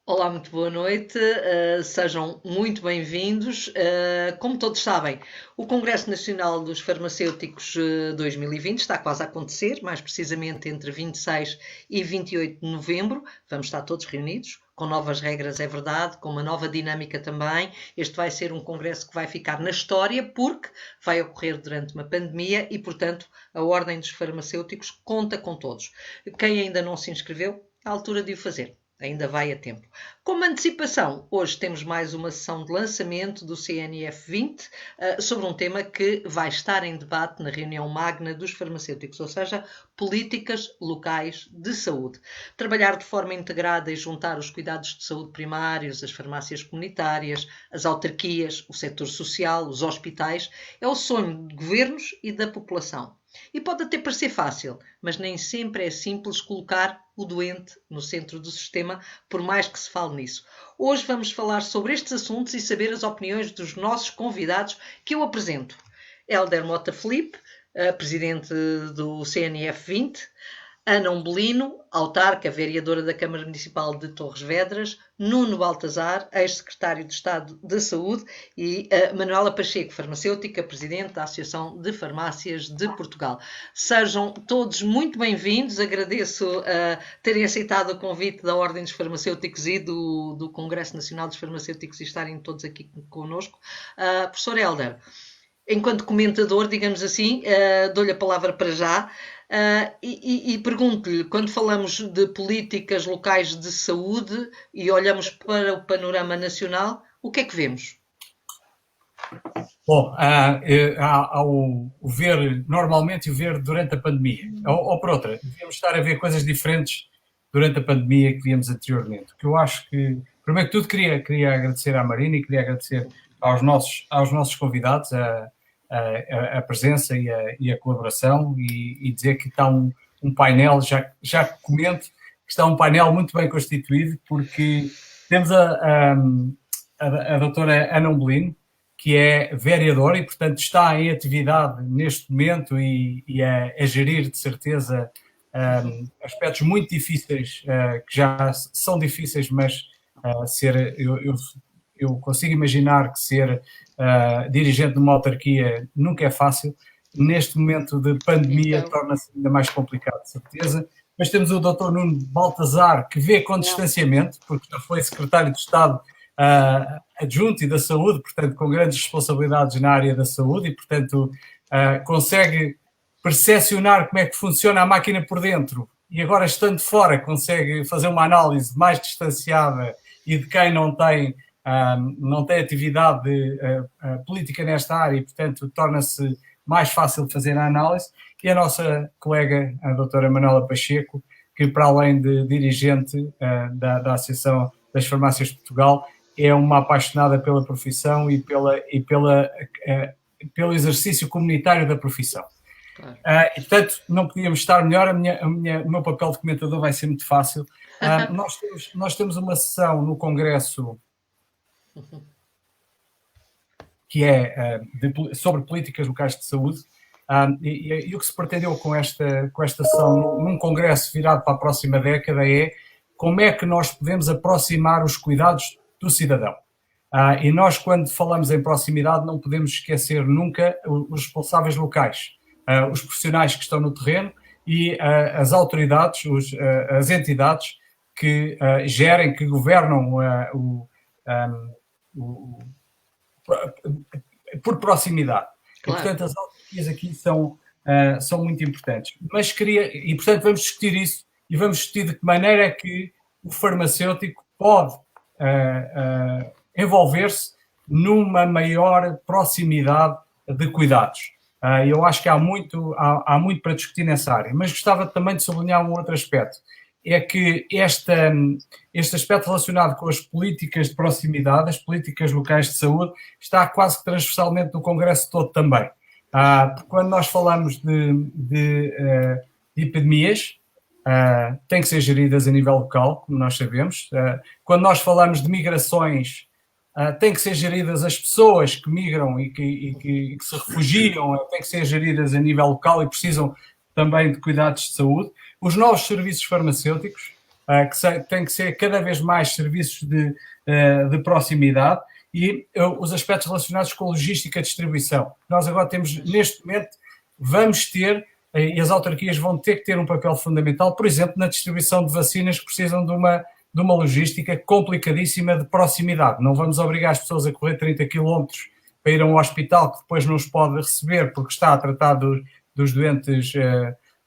Olá, muito boa noite, sejam muito bem-vindos. Como todos sabem, o Congresso Nacional dos Farmacêuticos 2020 está quase a acontecer, mais precisamente entre 26 e 28 de novembro. Vamos estar todos reunidos, com novas regras, é verdade, com uma nova dinâmica também. Este vai ser um congresso que vai ficar na história, porque vai ocorrer durante uma pandemia e, portanto, a Ordem dos Farmacêuticos conta com todos. Quem ainda não se inscreveu, é a altura de o fazer. Ainda vai a tempo. Como antecipação, hoje temos mais uma sessão de lançamento do CNF 20 sobre um tema que vai estar em debate na reunião magna dos farmacêuticos, ou seja, políticas locais de saúde. Trabalhar de forma integrada e juntar os cuidados de saúde primários, as farmácias comunitárias, as autarquias, o setor social, os hospitais, é o sonho de governos e da população. E pode até parecer fácil, mas nem sempre é simples colocar o doente no centro do sistema, por mais que se fale nisso. Hoje vamos falar sobre estes assuntos e saber as opiniões dos nossos convidados que eu apresento. Hélder Mota Filipe, presidente do CNF 20, Ana Umbelino, autarca, vereadora da Câmara Municipal de Torres Vedras, Nuno Baltazar, ex-secretário de Estado da Saúde e Manuela Pacheco, farmacêutica, presidente da Associação de Farmácias de Portugal. Sejam todos muito bem-vindos, agradeço terem aceitado o convite da Ordem dos Farmacêuticos e do Congresso Nacional dos Farmacêuticos e estarem todos aqui connosco. Professor Hélder, enquanto comentador, digamos assim, dou-lhe a palavra para já. E pergunto-lhe, quando falamos de políticas locais de saúde e olhamos para o panorama nacional, o que é que vemos? Bom, há o ver normalmente e o ver durante a pandemia. Ou por outra, devíamos estar a ver coisas diferentes durante a pandemia que víamos anteriormente. O que eu acho que, primeiro que tudo, queria agradecer à Marina e queria agradecer aos nossos convidados a presença e a colaboração e dizer que está um painel, já comento, que está um painel muito bem constituído, porque temos a doutora Ana Umbelino, que é vereadora e, portanto, está em atividade neste momento e a gerir, de certeza, aspectos muito difíceis, que já são difíceis, mas eu consigo imaginar que ser dirigente de uma autarquia nunca é fácil. Neste momento de pandemia torna-se ainda mais complicado, de certeza. Mas temos o Dr. Nuno Baltazar, que vê com distanciamento, porque já foi secretário de Estado adjunto e da saúde, portanto, com grandes responsabilidades na área da saúde e, portanto, consegue percepcionar como é que funciona a máquina por dentro e agora, estando fora, consegue fazer uma análise mais distanciada e de quem não tem atividade política nesta área e, portanto, torna-se mais fácil de fazer a análise. E a nossa colega, a doutora Manuela Pacheco, que para além de dirigente da Associação das Farmácias de Portugal, é uma apaixonada pela profissão e pelo exercício comunitário da profissão. Claro. E, portanto, não podíamos estar melhor. O meu papel de comentador vai ser muito fácil. Nós temos uma sessão no Congresso que é sobre políticas locais de saúde, e o que se pretendeu com esta sessão num congresso virado para a próxima década é como é que nós podemos aproximar os cuidados do cidadão. E nós, quando falamos em proximidade, não podemos esquecer nunca os responsáveis locais, os profissionais que estão no terreno e as autoridades, as entidades que gerem, que governam por proximidade. Claro. E, portanto, as autarquias aqui são muito importantes. E, portanto, vamos discutir isso e vamos discutir de que maneira é que o farmacêutico pode envolver-se numa maior proximidade de cuidados. Eu acho que há muito para discutir nessa área, mas gostava também de sublinhar um outro aspecto. É que este aspecto relacionado com as políticas de proximidade, as políticas locais de saúde, está quase que transversalmente no Congresso todo também. Quando nós falamos de epidemias, têm que ser geridas a nível local, como nós sabemos. Quando nós falamos de migrações, têm que ser geridas as pessoas que migram e que se refugiam, têm que ser geridas a nível local e precisam também de cuidados de saúde. Os novos serviços farmacêuticos que tem que ser cada vez mais serviços de proximidade e os aspectos relacionados com logística e distribuição. Nós agora temos, neste momento, vamos ter, e as autarquias vão ter que ter um papel fundamental, por exemplo, na distribuição de vacinas que precisam de uma logística complicadíssima de proximidade. Não vamos obrigar as pessoas a correr 30 quilómetros para ir a um hospital que depois não os pode receber porque está a tratar dos doentes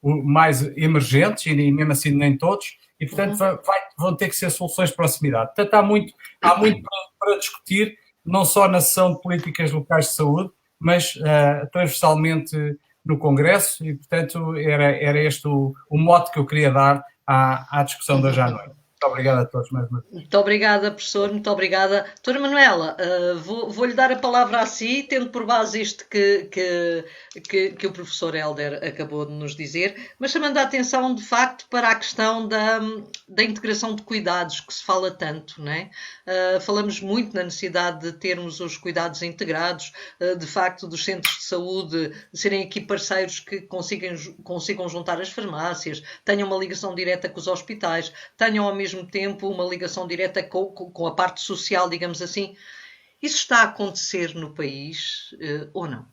mais emergentes, e mesmo assim nem todos, e portanto vão ter que ser soluções de proximidade. Portanto, há muito para discutir, não só na sessão de políticas locais de saúde, mas transversalmente no Congresso, e portanto era este o mote que eu queria dar à discussão de hoje à noite. Muito obrigado a todos mais uma vez. Muito obrigada, professor, muito obrigada. Doutora Manuela, vou-lhe dar a palavra a si, tendo por base isto que o professor Hélder acabou de nos dizer, mas chamando a atenção, de facto, para a questão da integração de cuidados, que se fala tanto, não é? Falamos muito na necessidade de termos os cuidados integrados, de facto, dos centros de saúde serem aqui parceiros que consigam juntar as farmácias, tenham uma ligação direta com os hospitais, tenham ao mesmo tempo uma ligação direta com a parte social, digamos assim. Isso está a acontecer no país ou não?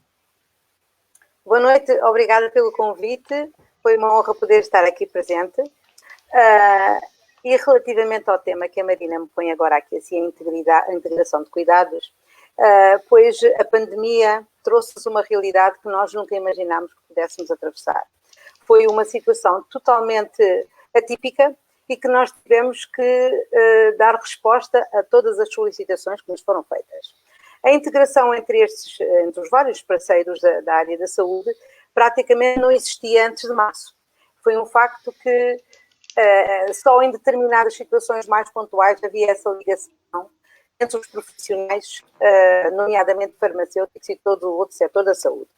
Boa noite, obrigada pelo convite. Foi uma honra poder estar aqui presente. E relativamente ao tema que a Marina me põe agora aqui, assim, a integração de cuidados, pois a pandemia trouxe-nos uma realidade que nós nunca imaginámos que pudéssemos atravessar. Foi uma situação totalmente atípica e que nós tivemos que dar resposta a todas as solicitações que nos foram feitas. A integração entre os vários parceiros da área da saúde praticamente não existia antes de março. Foi um facto que só em determinadas situações mais pontuais havia essa ligação entre os profissionais, nomeadamente farmacêuticos e todo o outro setor da saúde.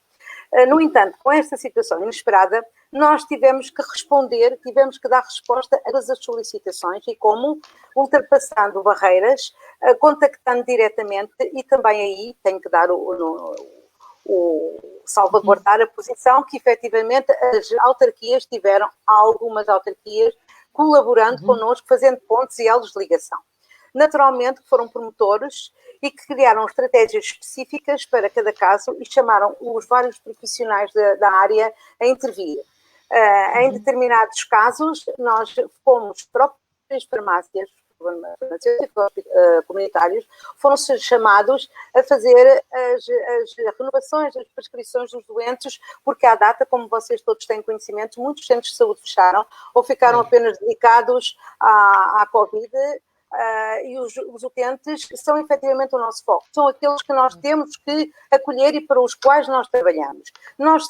No entanto, com esta situação inesperada, nós tivemos que responder, tivemos que dar resposta a todas as solicitações e como? Ultrapassando barreiras, contactando diretamente e também aí tenho que dar salvaguardar a posição que efetivamente as autarquias tiveram, algumas autarquias, colaborando connosco, fazendo pontos e elos de ligação. Naturalmente foram promotores e que criaram estratégias específicas para cada caso e chamaram os vários profissionais da área a intervir. Em determinados casos, nós fomos próprias farmácias, comunitários, foram chamados a fazer as renovações das prescrições dos doentes, porque à data, como vocês todos têm conhecimento, muitos centros de saúde fecharam ou ficaram apenas dedicados à Covid. E os utentes são efetivamente o nosso foco, são aqueles que nós temos que acolher e para os quais nós trabalhamos. Nós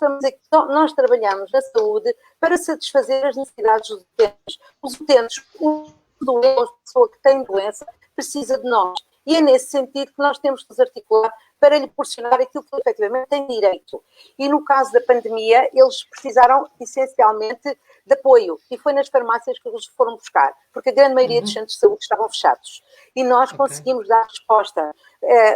trabalhamos na saúde para satisfazer as necessidades dos utentes. Os utentes, a pessoa que tem doença, precisa de nós. E é nesse sentido que nós temos que nos articular para lhe proporcionar aquilo que efetivamente tem direito. E no caso da pandemia, eles precisaram essencialmente de apoio. E foi nas farmácias que eles foram buscar, porque a grande maioria dos centros de saúde estavam fechados. E nós conseguimos dar resposta.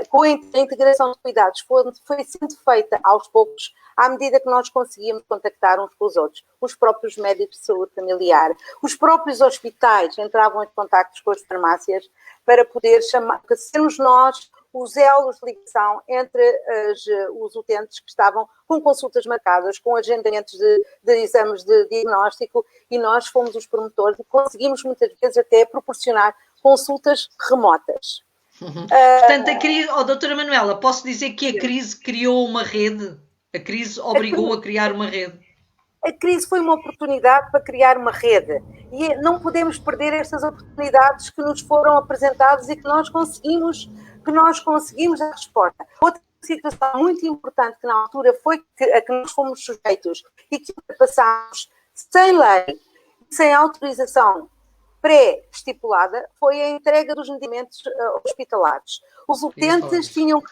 Com a integração de cuidados foi sendo feita aos poucos, à medida que nós conseguíamos contactar uns com os outros. Os próprios médicos de saúde familiar, os próprios hospitais entravam em contactos com as farmácias para poder sermos nós os elos de ligação entre os utentes que estavam com consultas marcadas, com agendamentos de exames de diagnóstico, e nós fomos os promotores e conseguimos muitas vezes até proporcionar consultas remotas. Portanto, a crise, doutora Manuela, posso dizer que a crise criou uma rede? A crise obrigou a criar uma rede? A crise foi uma oportunidade para criar uma rede e não podemos perder estas oportunidades que nos foram apresentadas e que nós conseguimos a resposta. Outra situação muito importante que na altura foi a que nós fomos sujeitos e que passámos sem lei, sem autorização pré-estipulada, foi a entrega dos medicamentos hospitalares. Os utentes tinham que,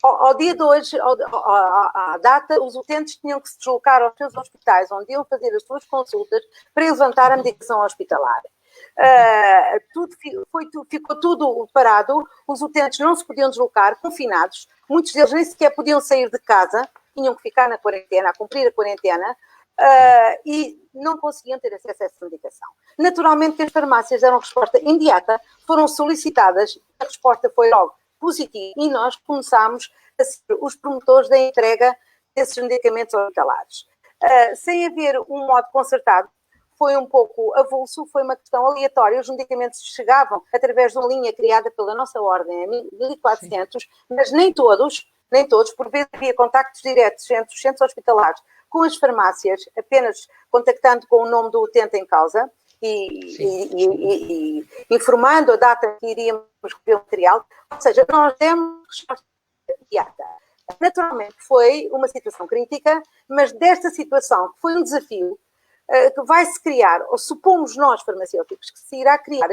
ao dia de hoje, à data, os utentes tinham que se deslocar aos seus hospitais, onde iam fazer as suas consultas, para levantar a medicação hospitalar. Ficou tudo parado, os utentes não se podiam deslocar, confinados, muitos deles nem sequer podiam sair de casa, tinham que ficar na quarentena, a cumprir a quarentena, e não conseguiam ter acesso a essa medicação. Naturalmente que as farmácias deram resposta imediata, foram solicitadas, a resposta foi logo positiva e nós começámos a ser os promotores da entrega desses medicamentos hospitalares. Sem haver um modo concertado, foi um pouco avulso, foi uma questão aleatória. Os medicamentos chegavam através de uma linha criada pela nossa ordem, a 1400, sim, mas nem todos, por vezes havia contactos diretos entre os centros hospitalares com as farmácias, apenas contactando com o nome do utente em causa e informando a data que iríamos receber o material. Ou seja, nós demos resposta imediata. Naturalmente foi uma situação crítica, mas desta situação, que foi um desafio, que vai-se criar, ou supomos nós farmacêuticos, que se irá criar,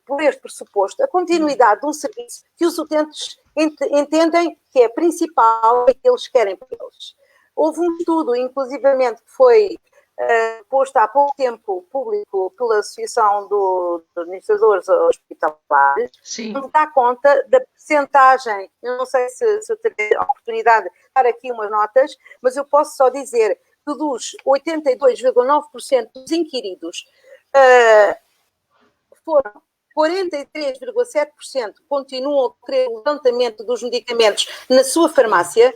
por este pressuposto, a continuidade de um serviço que os utentes entendem que é principal e que eles querem para eles. Houve um estudo, inclusivamente, que foi posto há pouco tempo público pela Associação dos Administradores Hospitalares, onde dá conta da percentagem, eu não sei se eu terei a oportunidade de dar aqui umas notas, mas eu posso só dizer que dos 82,9% dos inquiridos, foram 43,7% continuam a querer o levantamento dos medicamentos na sua farmácia,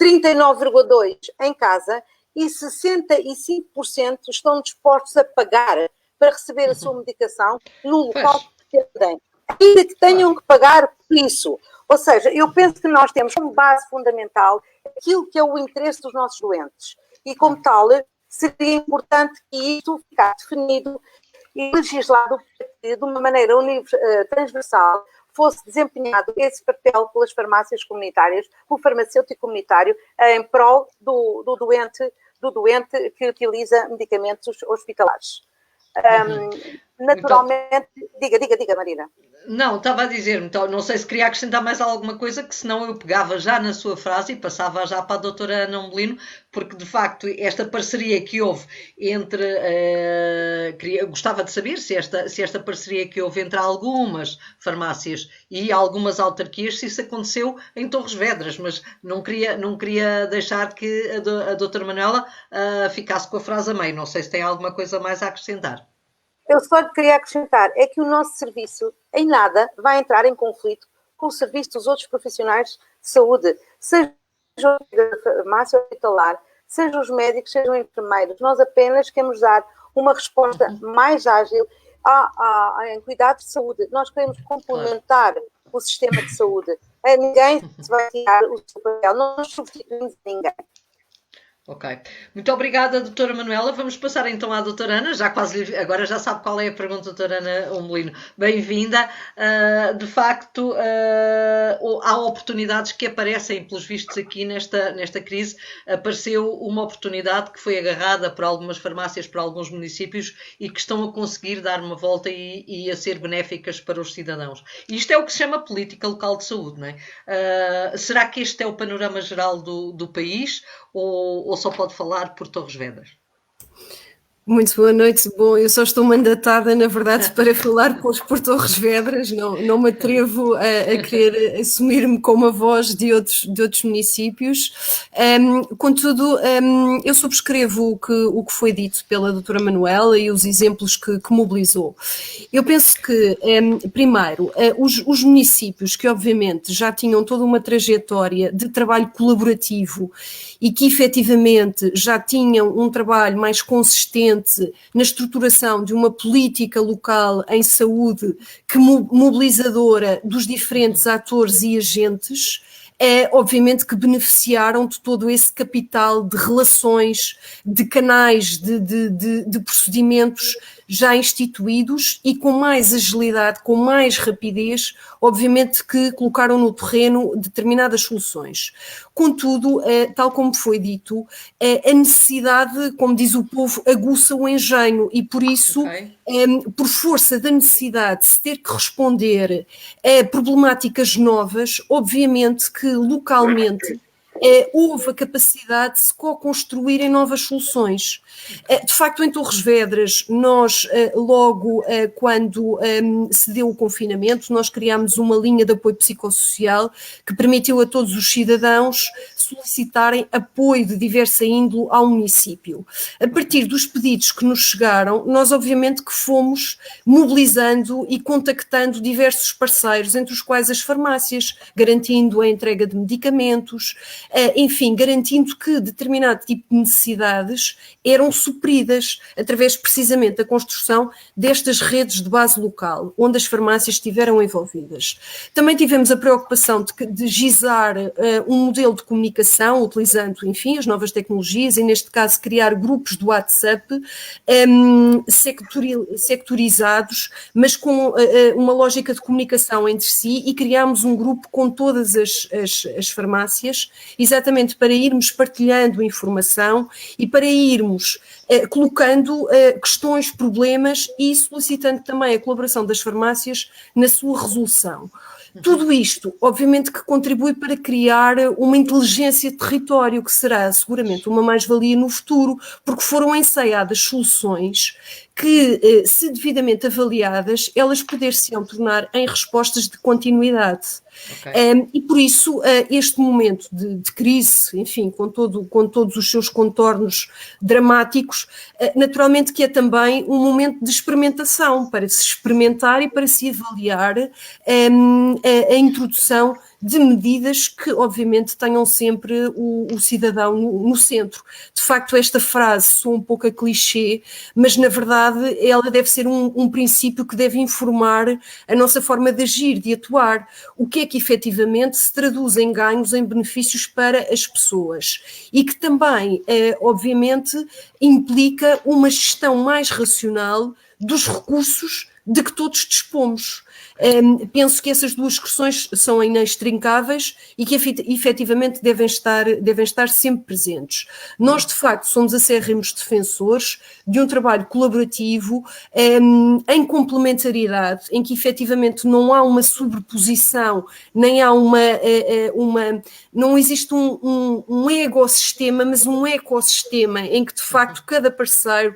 39,2% em casa e 65% estão dispostos a pagar para receber a sua medicação no local que pretendem, ainda que tenham que pagar por isso. Ou seja, eu penso que nós temos como base fundamental aquilo que é o interesse dos nossos doentes. E, como tal, seria importante que isto ficasse definido e legislado de uma maneira transversal, fosse desempenhado esse papel pelas farmácias comunitárias, pelo farmacêutico comunitário, em prol do doente que utiliza medicamentos hospitalares. Naturalmente, diga, Marina. Não, estava a dizer, então, não sei se queria acrescentar mais alguma coisa, que senão eu pegava já na sua frase e passava já para a doutora Ana Umbelino, porque de facto esta parceria que houve entre, gostava de saber se esta parceria que houve entre algumas farmácias e algumas autarquias, se isso aconteceu em Torres Vedras, mas não queria deixar que a doutora Manuela ficasse com a frase a meio, não sei se tem alguma coisa mais a acrescentar. Eu só queria acrescentar é que o nosso serviço em nada vai entrar em conflito com o serviço dos outros profissionais de saúde, seja a farmácia hospitalar, sejam os médicos, sejam os enfermeiros. Nós apenas queremos dar uma resposta mais ágil em cuidado de saúde. Nós queremos complementar o sistema de saúde. A ninguém se vai tirar o seu papel. Não substituímos ninguém. Ok. Muito obrigada, doutora Manuela. Vamos passar então à doutora Ana, agora já sabe qual é a pergunta, doutora Ana Umbelino. Bem-vinda. De facto, há oportunidades que aparecem, pelos vistos aqui nesta crise. Apareceu uma oportunidade que foi agarrada por algumas farmácias, por alguns municípios e que estão a conseguir dar uma volta e a ser benéficas para os cidadãos. Isto é o que se chama política local de saúde, não é? Será que este é o panorama geral do país ou só pode falar por Torres Vedras? Muito boa noite. Bom, eu só estou mandatada, na verdade, para falar por Torres Vedras, não me atrevo a querer assumir-me como a voz de outros municípios. Contudo, eu subscrevo o que foi dito pela doutora Manuela e os exemplos que mobilizou. Eu penso que, primeiro, os municípios que obviamente já tinham toda uma trajetória de trabalho colaborativo e que efetivamente já tinham um trabalho mais consistente na estruturação de uma política local em saúde que mobilizadora dos diferentes atores e agentes, obviamente que beneficiaram de todo esse capital de relações, de canais, de procedimentos já instituídos e com mais agilidade, com mais rapidez, obviamente que colocaram no terreno determinadas soluções. Contudo, tal como foi dito, a necessidade, como diz o povo, aguça o engenho e por isso, por força da necessidade de se ter que responder a problemáticas novas, obviamente que localmente houve a capacidade de se co-construírem novas soluções. De facto, em Torres Vedras, nós logo quando se deu o confinamento, nós criámos uma linha de apoio psicossocial que permitiu a todos os cidadãos solicitarem apoio de diversa índole ao município. A partir dos pedidos que nos chegaram, nós obviamente que fomos mobilizando e contactando diversos parceiros, entre os quais as farmácias, garantindo a entrega de medicamentos, enfim, garantindo que determinado tipo de necessidades eram supridas através precisamente da construção destas redes de base local, onde as farmácias estiveram envolvidas. Também tivemos a preocupação de gizar um modelo de comunicação, utilizando, enfim, as novas tecnologias, e neste caso criar grupos de WhatsApp sectorizados, mas com uma lógica de comunicação entre si, e criámos um grupo com todas as farmácias, exatamente para irmos partilhando informação e para irmos colocando questões, problemas e solicitando também a colaboração das farmácias na sua resolução. Tudo isto, obviamente, que contribui para criar uma inteligência de território, que será seguramente uma mais-valia no futuro, porque foram ensaiadas soluções que, se devidamente avaliadas, elas poder-se-ão tornar em respostas de continuidade. Okay. E por isso, este momento de crise, enfim, com todos os seus contornos dramáticos, naturalmente que é também um momento de experimentação, para se experimentar e para se avaliar a introdução de medidas que, obviamente, tenham sempre o cidadão no centro. De facto, esta frase soa um pouco a clichê, mas, na verdade, ela deve ser um princípio que deve informar a nossa forma de agir, de atuar. O que é que, efetivamente, se traduz em ganhos, em benefícios para as pessoas. E que também, obviamente, implica uma gestão mais racional dos recursos de que todos dispomos. Penso que essas duas questões são inextricáveis e que efetivamente devem estar sempre presentes. Nós, de facto, somos acérrimos defensores de um trabalho colaborativo em complementariedade, em que efetivamente não há uma sobreposição, nem há não existe um ecossistema, mas um ecossistema em que, de facto, cada parceiro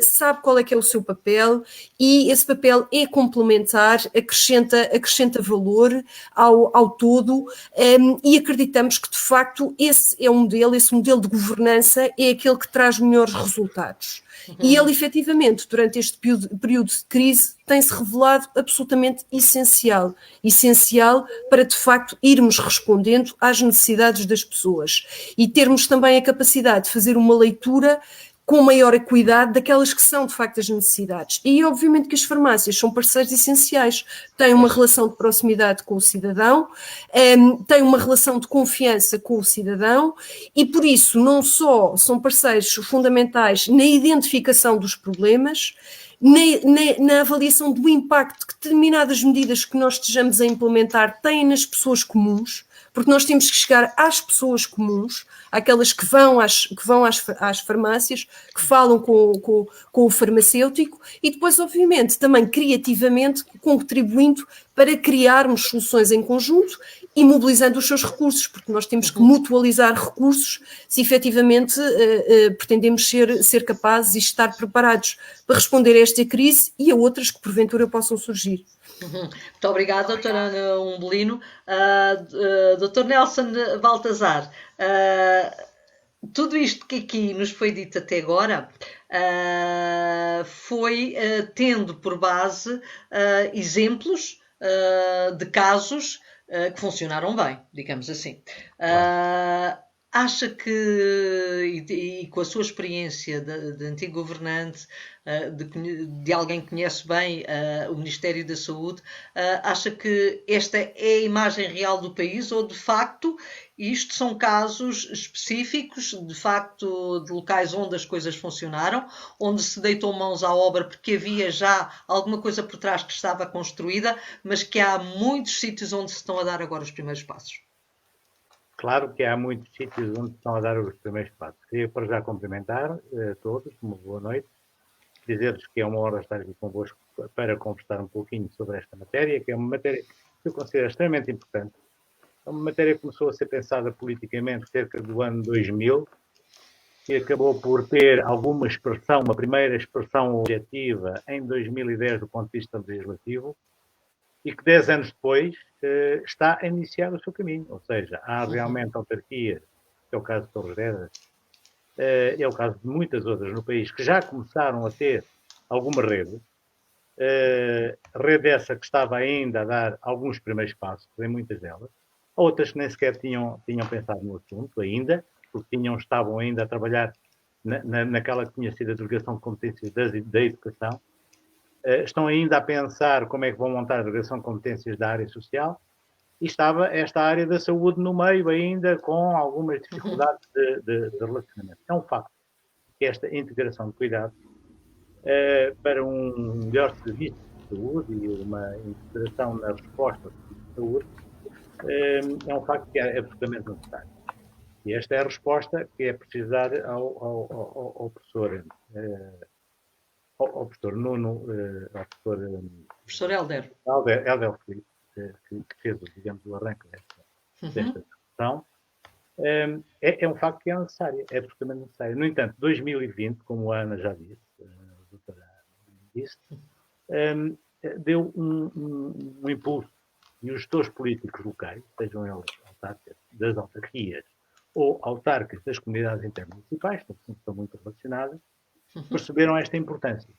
sabe qual é que é o seu papel e esse papel é complementar, acrescenta valor ao todo, e acreditamos que de facto esse modelo de governança é aquele que traz melhores resultados. E ele efetivamente durante este período de crise tem-se revelado absolutamente essencial para de facto irmos respondendo às necessidades das pessoas e termos também a capacidade de fazer uma leitura com maior acuidade daquelas que são de facto as necessidades. E obviamente que as farmácias são parceiros essenciais, têm uma relação de proximidade com o cidadão, têm uma relação de confiança com o cidadão e por isso não só são parceiros fundamentais na identificação dos problemas, na avaliação do impacto que determinadas medidas que nós estejamos a implementar têm nas pessoas comuns, porque nós temos que chegar às pessoas comuns, àquelas que vão às farmácias, que falam com o farmacêutico e depois, obviamente, também criativamente contribuindo para criarmos soluções em conjunto e mobilizando os seus recursos, porque nós temos que mutualizar recursos se efetivamente pretendemos ser capazes e estar preparados para responder a esta crise e a outras que porventura possam surgir. Muito obrigada, doutora Ana Umbelino. Doutor Nelson Baltazar, tudo isto que aqui nos foi dito até agora foi tendo por base exemplos de casos que funcionaram bem, digamos assim. Acha que, e com a sua experiência de antigo governante, de alguém que conhece bem o Ministério da Saúde, acha que esta é a imagem real do país ou, de facto, isto são casos específicos, de facto, de locais onde as coisas funcionaram, onde se deitou mãos à obra porque havia já alguma coisa por trás que estava construída, mas que há muitos sítios onde se estão a dar agora os primeiros passos? Claro que há muitos sítios onde estão a dar os primeiros passos. Queria para já cumprimentar a todos, uma boa noite, dizer-vos que é uma honra estar aqui convosco para conversar um pouquinho sobre esta matéria, que é uma matéria que eu considero extremamente importante. É uma matéria que começou a ser pensada politicamente cerca do ano 2000 e acabou por ter alguma expressão, uma primeira expressão objetiva em 2010 do ponto de vista legislativo, e que 10 anos depois está a iniciar o seu caminho. Ou seja, há realmente autarquias que é o caso de Torres Vedras, é o caso de muitas outras no país que já começaram a ter alguma rede, rede essa que estava ainda a dar alguns primeiros passos, em muitas delas, outras que nem sequer tinham pensado no assunto ainda, porque estavam ainda a trabalhar naquela que tinha sido a delegação de competências da educação, estão ainda a pensar como é que vão montar a delegação de competências da área social, e estava esta área da saúde no meio ainda com algumas dificuldades de relacionamento. É um facto que esta integração de cuidados para um melhor serviço de saúde e uma integração na resposta de saúde é um facto que é absolutamente necessário. E esta é a resposta que é precisar ao professor Nuno, ao Professor Hélder. Hélder Filipe, que fez, digamos, o arranque desta discussão, é um facto que é necessário, é absolutamente necessário. No entanto, 2020, como a Ana já disse, a doutora disse, deu um impulso, e os gestores políticos locais, sejam eles autarcas das autarquias ou autarcas das comunidades intermunicipais, que estão muito relacionadas, perceberam esta importância.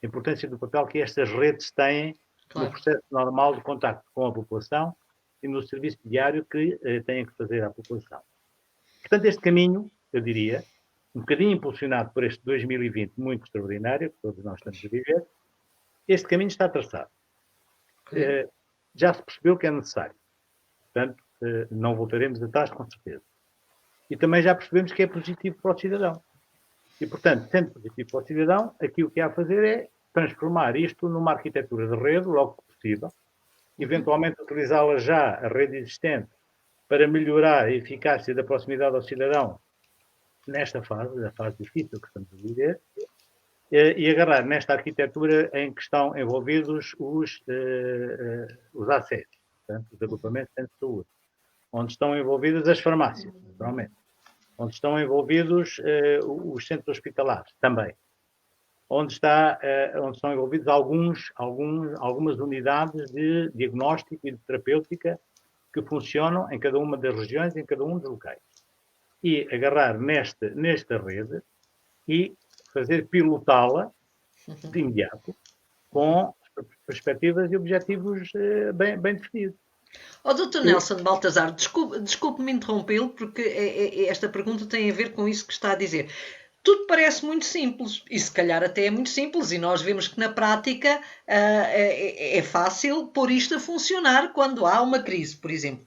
A importância do papel que estas redes têm no processo normal de contacto com a população e no serviço diário que têm que fazer à população. Portanto, este caminho, eu diria, um bocadinho impulsionado por este 2020 muito extraordinário, que todos nós estamos a viver, este caminho está traçado. Já se percebeu que é necessário. Portanto, não voltaremos atrás, com certeza. E também já percebemos que é positivo para o cidadão. E, portanto, sendo positivo para o cidadão, aqui o que há a fazer é transformar isto numa arquitetura de rede, logo que possível, eventualmente utilizá-la já, a rede existente, para melhorar a eficácia da proximidade ao cidadão nesta fase, a fase difícil que estamos a viver, e agarrar nesta arquitetura em que estão envolvidos os ACES, portanto, os agrupamentos de centro de saúde, onde estão envolvidas as farmácias, naturalmente, onde estão envolvidos os centros hospitalares, também, onde estão envolvidos algumas unidades de diagnóstico e de terapêutica que funcionam em cada uma das regiões, em cada um dos locais. E agarrar nesta rede e fazer pilotá-la de imediato com perspectivas e objetivos bem definidos. Dr. Nelson Baltazar, desculpe-me interrompê-lo, porque esta pergunta tem a ver com isso que está a dizer. Tudo parece muito simples, e se calhar até é muito simples, e nós vemos que na prática é fácil pôr isto a funcionar quando há uma crise, por exemplo.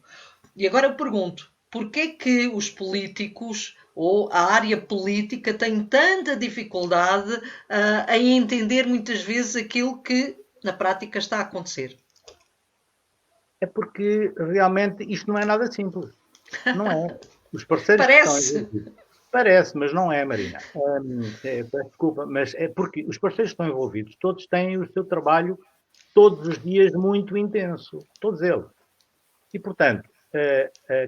E agora eu pergunto, porquê é que os políticos ou a área política tem tanta dificuldade em entender muitas vezes aquilo que na prática está a acontecer? É porque realmente isto não é nada simples. Não é. Os parceiros Parece. Parece, mas não é, Marina. Desculpa, mas é porque os parceiros que estão envolvidos, todos têm o seu trabalho todos os dias muito intenso. Todos eles. E, portanto,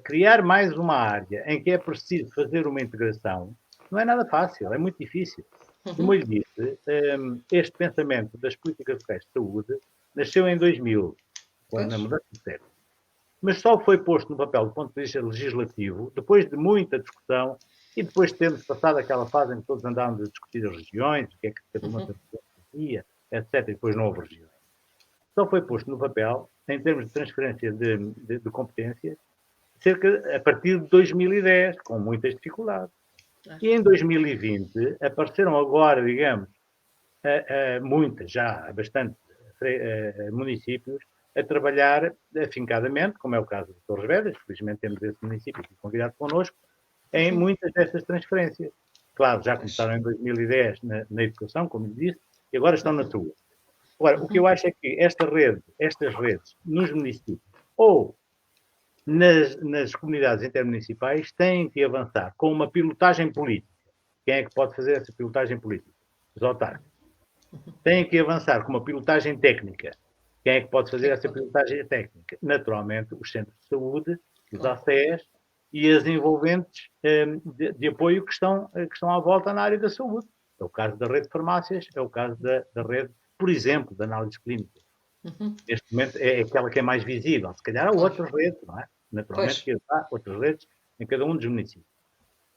criar mais uma área em que é preciso fazer uma integração não é nada fácil, é muito difícil. Como eu lhe disse, este pensamento das políticas locais de saúde nasceu em 2000, quando na mudança de século. Mas só foi posto no papel do ponto de vista legislativo depois de muita discussão e depois de termos passado aquela fase em que todos andávamos a discutir as regiões, o que é que cada uma fazia, etc. E depois não houve regiões. Só foi posto no papel, em termos de transferência de competências, a partir de 2010, com muitas dificuldades. E em 2020 apareceram agora, digamos, muitas, já bastante municípios, a trabalhar afincadamente, como é o caso de Torres Vedras, felizmente temos esse município aqui convidado connosco, em muitas dessas transferências. Claro, já começaram em 2010 na educação, como lhe disse, e agora estão na saúde. Agora, o que eu acho é que estas redes, nos municípios ou nas comunidades intermunicipais, têm que avançar com uma pilotagem política. Quem é que pode fazer essa pilotagem política? Os autarcas. Têm que avançar com uma pilotagem técnica. Quem é que pode fazer essa pilotagem técnica? Naturalmente, os centros de saúde, os ACES e as envolventes de apoio que estão à volta na área da saúde. É o caso da rede de farmácias, é o caso da rede, por exemplo, de análise clínica. Neste momento é aquela que é mais visível. Se calhar há outras redes, não é? Naturalmente que há outras redes em cada um dos municípios.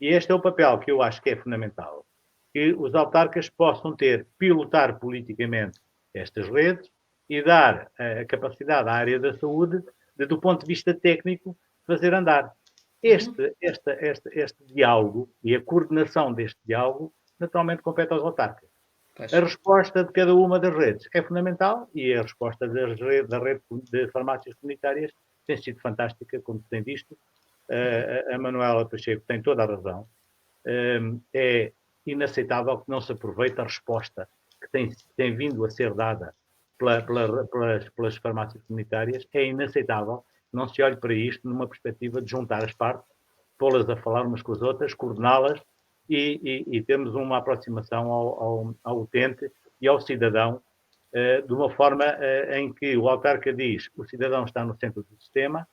E este é o papel que eu acho que é fundamental, que os autarcas possam pilotar politicamente estas redes e dar a capacidade à área da saúde de, do ponto de vista técnico, fazer andar. Este diálogo e a coordenação deste diálogo naturalmente compete aos autarcas. Pois. A resposta de cada uma das redes é fundamental e a resposta da rede de farmácias comunitárias tem sido fantástica, como se tem visto. A Manuela Pacheco tem toda a razão. É inaceitável que não se aproveite a resposta que tem vindo a ser dada pelas farmácias comunitárias. É inaceitável que não se olhe para isto numa perspectiva de juntar as partes, pô-las a falar umas com as outras, coordená-las e termos uma aproximação ao utente e ao cidadão de uma forma em que o autarca diz o cidadão está no centro do sistema,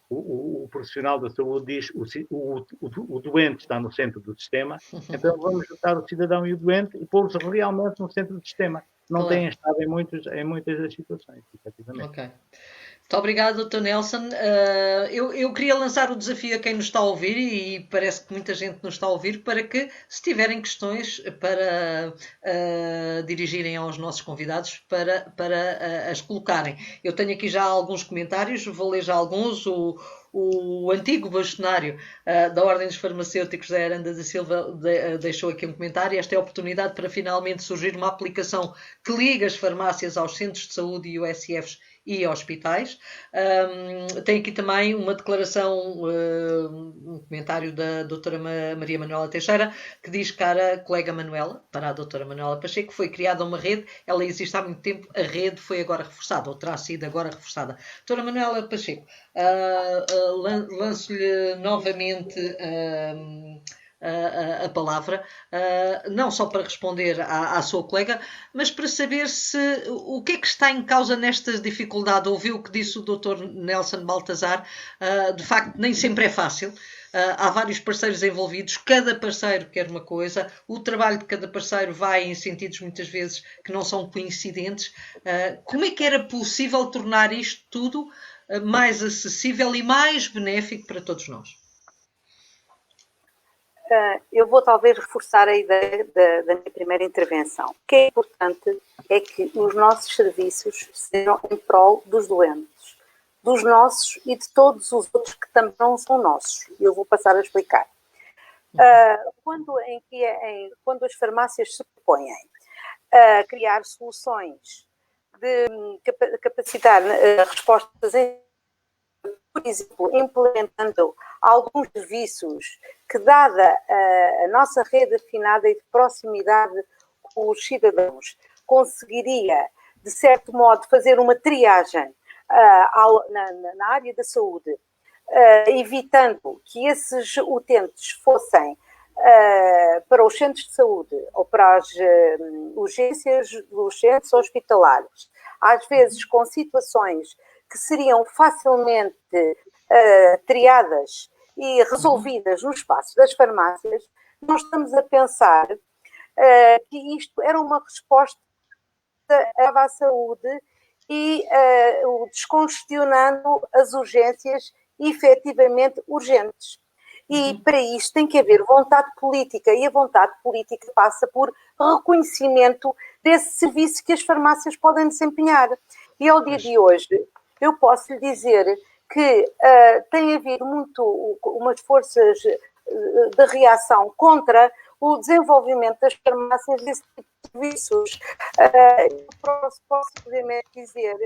o profissional da saúde diz o doente está no centro do sistema, então vamos juntar o cidadão e o doente e pô-los realmente no centro do sistema. Não têm estado em muitas das situações, efetivamente. Ok. Muito obrigado, Dr. Nelson. Eu queria lançar o desafio a quem nos está a ouvir, e parece que muita gente nos está a ouvir, para que, se tiverem questões para dirigirem aos nossos convidados, para as colocarem. Eu tenho aqui já alguns comentários, vou ler já alguns. O antigo bastonário da Ordem dos Farmacêuticos, da Aranda da Silva, deixou aqui um comentário. Esta é a oportunidade para finalmente surgir uma aplicação que liga as farmácias aos centros de saúde e USFs e hospitais. Tem aqui também uma declaração, um comentário da doutora Maria Manuela Teixeira, que diz: cara colega Manuela, para a doutora Manuela Pacheco, foi criada uma rede, ela existe há muito tempo, a rede foi agora reforçada, ou terá sido agora reforçada. Doutora Manuela Pacheco, lanço-lhe novamente a palavra, não só para responder à sua colega, mas para saber o que é que está em causa nesta dificuldade. Ouviu o que disse o Dr. Nelson Baltazar, de facto nem sempre é fácil. Há vários parceiros envolvidos, cada parceiro quer uma coisa, o trabalho de cada parceiro vai em sentidos muitas vezes que não são coincidentes. Como é que era possível tornar isto tudo mais acessível e mais benéfico para todos nós? Eu vou talvez reforçar a ideia da minha primeira intervenção. O que é importante é que os nossos serviços sejam em prol dos doentes, dos nossos e de todos os outros que também não são nossos. Eu vou passar a explicar. Quando as farmácias se propõem a criar soluções de capacitar respostas, por exemplo, implementando alguns serviços que, dada a nossa rede afinada e de proximidade com os cidadãos, conseguiria, de certo modo, fazer uma triagem na área da saúde, evitando que esses utentes fossem para os centros de saúde ou para as urgências dos centros hospitalares, às vezes com situações que seriam facilmente triadas e resolvidas no espaço das farmácias, nós estamos a pensar que isto era uma resposta à saúde e descongestionando as urgências efetivamente urgentes. E para isto tem que haver vontade política, e a vontade política passa por reconhecimento desse serviço que as farmácias podem desempenhar. E ao dia de hoje, eu posso lhe dizer que tem havido umas forças de reação contra o desenvolvimento das farmácias desse tipo de serviços. Posso obviamente dizer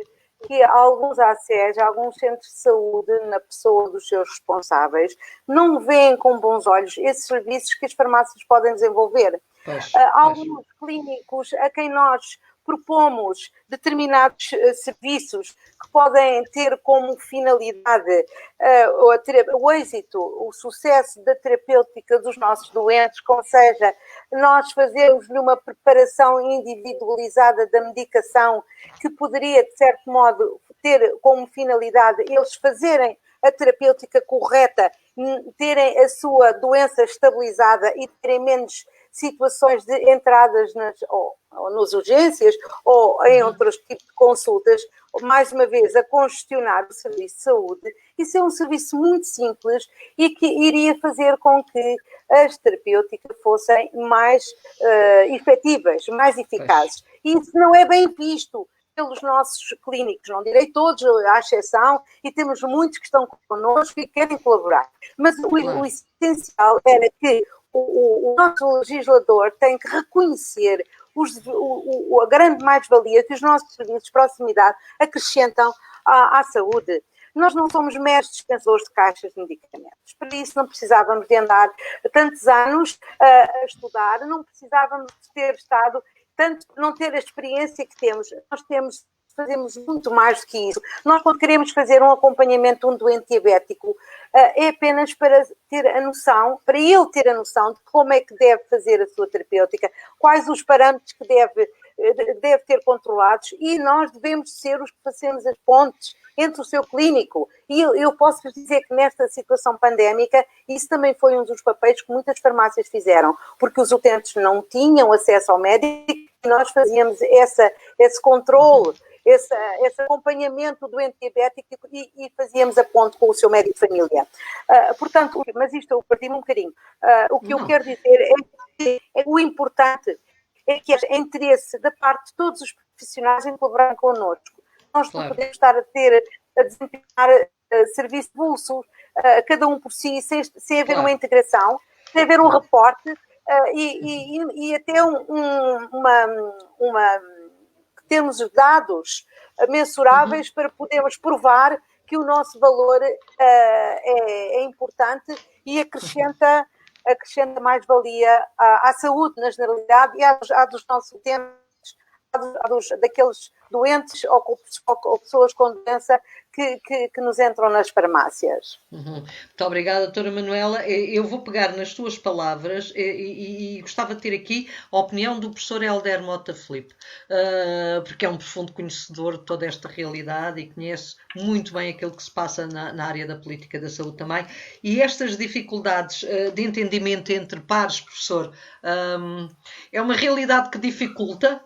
que alguns ACEs, alguns centros de saúde, na pessoa dos seus responsáveis, não veem com bons olhos esses serviços que as farmácias podem desenvolver. Alguns clínicos a quem nós propomos determinados serviços que podem ter como finalidade o êxito, o sucesso da terapêutica dos nossos doentes, ou seja, nós fazermos-lhe uma preparação individualizada da medicação que poderia, de certo modo, ter como finalidade eles fazerem a terapêutica correta, terem a sua doença estabilizada e terem menos situações de entradas ou nas urgências ou em outros tipos de consultas, mais uma vez, a congestionar o serviço de saúde. Isso é um serviço muito simples e que iria fazer com que as terapêuticas fossem mais efetivas, mais eficazes. E isso não é bem visto pelos nossos clínicos, não direi todos, à exceção, e temos muitos que estão connosco e querem colaborar. Mas o essencial era que o nosso legislador tem que reconhecer a grande mais-valia que os nossos serviços de proximidade acrescentam à saúde. Nós não somos meros dispensores de caixas de medicamentos. Para isso não precisávamos de tantos anos a estudar, não precisávamos de ter estado, não ter a experiência que temos. Fazemos muito mais do que isso. Nós, quando queremos fazer um acompanhamento de um doente diabético, é apenas para ter a noção, para ele ter a noção de como é que deve fazer a sua terapêutica, quais os parâmetros que deve ter controlados, e nós devemos ser os que fazemos as pontes entre o seu clínico. E eu posso vos dizer que nesta situação pandémica, isso também foi um dos papéis que muitas farmácias fizeram, porque os utentes não tinham acesso ao médico e nós fazíamos esse controle, esse acompanhamento do doente diabético e fazíamos a ponte com o seu médico de família. Portanto, mas isto eu perdi-me um bocadinho. O que eu quero dizer é que o importante é que haja interesse da parte de todos os profissionais em colaborar connosco. Nós não podemos estar a desempenhar serviço de bolso, cada um por si, sem haver uma integração, sem haver um reporte e até temos dados mensuráveis para podermos provar que o nosso valor é importante e acrescenta mais-valia à saúde na generalidade e à dos nossos utentes, daqueles doentes ou pessoas com doença que nos entram nas farmácias. Muito obrigada, doutora Manuela. Eu vou pegar nas tuas palavras e gostava de ter aqui a opinião do professor Helder Mota Filipe, porque é um profundo conhecedor de toda esta realidade e conhece muito bem aquilo que se passa na área da política da saúde também. E estas dificuldades de entendimento entre pares, professor, é uma realidade que dificulta,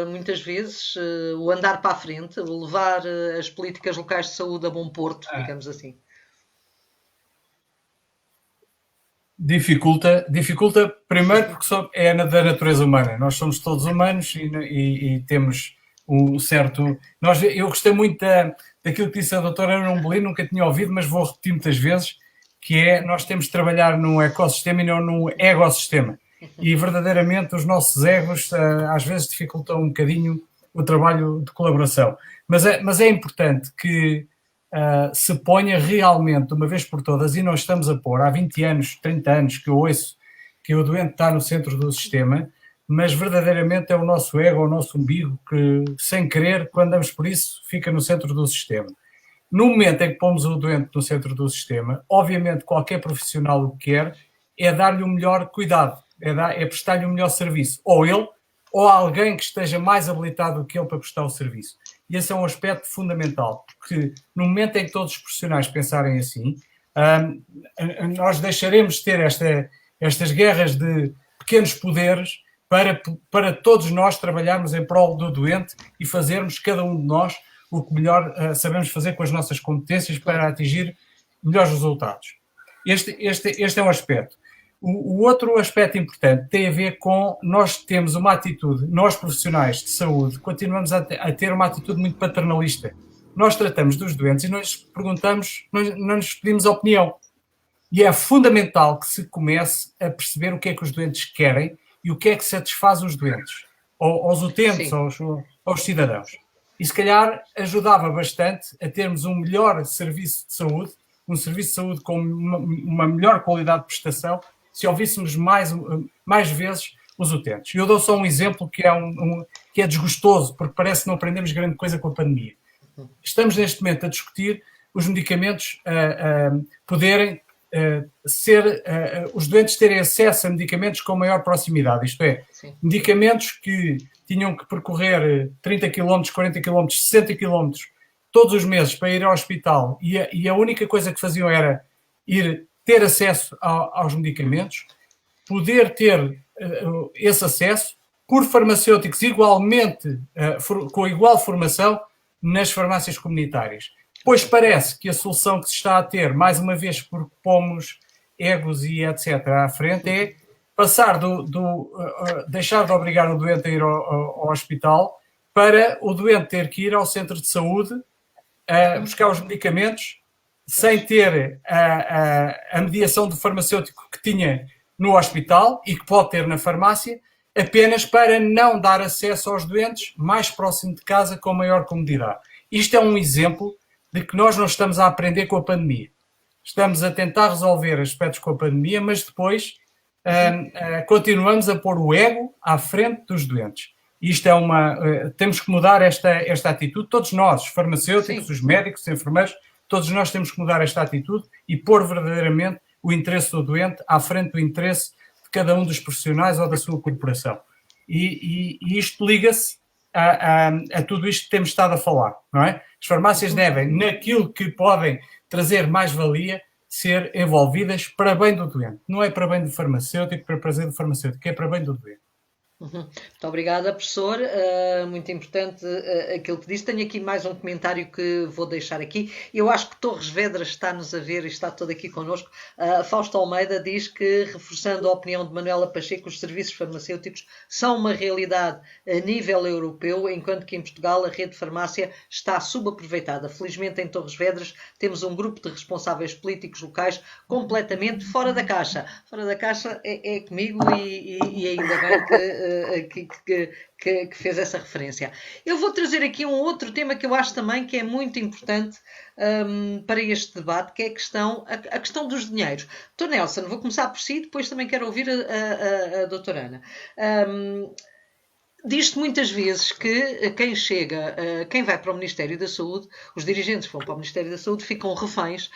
muitas vezes, o andar para a frente, o levar as políticas locais de saúde a bom porto, digamos assim. Dificulta primeiro porque é da natureza humana. Nós somos todos humanos e temos um certo... Eu gostei muito daquilo que disse a doutora Ana Umbelino, nunca tinha ouvido, mas vou repetir muitas vezes, que é nós temos de trabalhar num ecossistema e não num egossistema. E verdadeiramente os nossos egos às vezes dificultam um bocadinho o trabalho de colaboração. Mas é importante que se ponha realmente, uma vez por todas, e nós estamos a pôr, há 20 anos, 30 anos, que eu ouço que o doente está no centro do sistema, mas verdadeiramente é o nosso ego, o nosso umbigo, que, sem querer, quando andamos por isso, fica no centro do sistema. No momento em que pomos o doente no centro do sistema, obviamente qualquer profissional o que quer é dar-lhe o melhor cuidado, é prestar-lhe o melhor serviço, ou ele, ou alguém que esteja mais habilitado do que ele para prestar o serviço. E esse é um aspecto fundamental, porque no momento em que todos os profissionais pensarem assim, nós deixaremos de ter estas guerras de pequenos poderes para todos nós trabalharmos em prol do doente e fazermos, cada um de nós, o que melhor sabemos fazer com as nossas competências para atingir melhores resultados. Este é um aspecto. O outro aspecto importante tem a ver com nós temos uma atitude, nós profissionais de saúde, continuamos a ter uma atitude muito paternalista. Nós tratamos dos doentes e nós perguntamos, não nos pedimos opinião. E é fundamental que se comece a perceber o que é que os doentes querem e o que é que satisfaz os doentes, aos utentes, aos cidadãos. E se calhar ajudava bastante a termos um melhor serviço de saúde, um serviço de saúde com uma melhor qualidade de prestação, se ouvíssemos mais vezes os utentes. Eu dou só um exemplo que é desgostoso, porque parece que não aprendemos grande coisa com a pandemia. Estamos neste momento a discutir os medicamentos poderem os doentes terem acesso a medicamentos com maior proximidade, isto é, sim, medicamentos que tinham que percorrer 30 km, 40 km, 60 km todos os meses para ir ao hospital e a única coisa que faziam era ter acesso aos medicamentos, poder ter esse acesso por farmacêuticos igualmente, com igual formação nas farmácias comunitárias. Pois parece que a solução que se está a ter, mais uma vez porque pomos egos e etc. à frente, é passar deixar de obrigar o doente a ir ao hospital para o doente ter que ir ao centro de saúde buscar os medicamentos sem ter a mediação do farmacêutico que tinha no hospital e que pode ter na farmácia, apenas para não dar acesso aos doentes mais próximo de casa com maior comodidade. Isto é um exemplo de que nós não estamos a aprender com a pandemia. Estamos a tentar resolver aspectos com a pandemia, mas depois continuamos a pôr o ego à frente dos doentes. Isto é temos que mudar esta atitude, todos nós, os farmacêuticos, os médicos, os enfermeiros, todos nós temos que mudar esta atitude e pôr verdadeiramente o interesse do doente à frente do interesse de cada um dos profissionais ou da sua corporação. E isto liga-se a tudo isto que temos estado a falar, não é? As farmácias devem, naquilo que podem trazer mais-valia, ser envolvidas para bem do doente. Não é para bem do farmacêutico, para prazer do farmacêutico, é para bem do doente. Muito obrigada, professor. Muito importante aquilo que disse. Tenho aqui mais um comentário que vou deixar aqui. Eu acho que Torres Vedras está-nos a ver e está todo aqui connosco. Fausto Almeida diz que, reforçando a opinião de Manuela Pacheco, os serviços farmacêuticos são uma realidade a nível europeu, enquanto que em Portugal a rede de farmácia está subaproveitada. Felizmente em Torres Vedras temos um grupo de responsáveis políticos locais completamente fora da caixa. Fora da caixa é comigo e ainda bem que fez essa referência. Eu vou trazer aqui um outro tema que eu acho também que é muito importante para este debate, que é a questão dos dinheiros. Dr. Nelson, vou começar por si, depois também quero ouvir a doutora Ana. Diz-se muitas vezes que quem vai para o Ministério da Saúde, os dirigentes que vão para o Ministério da Saúde ficam reféns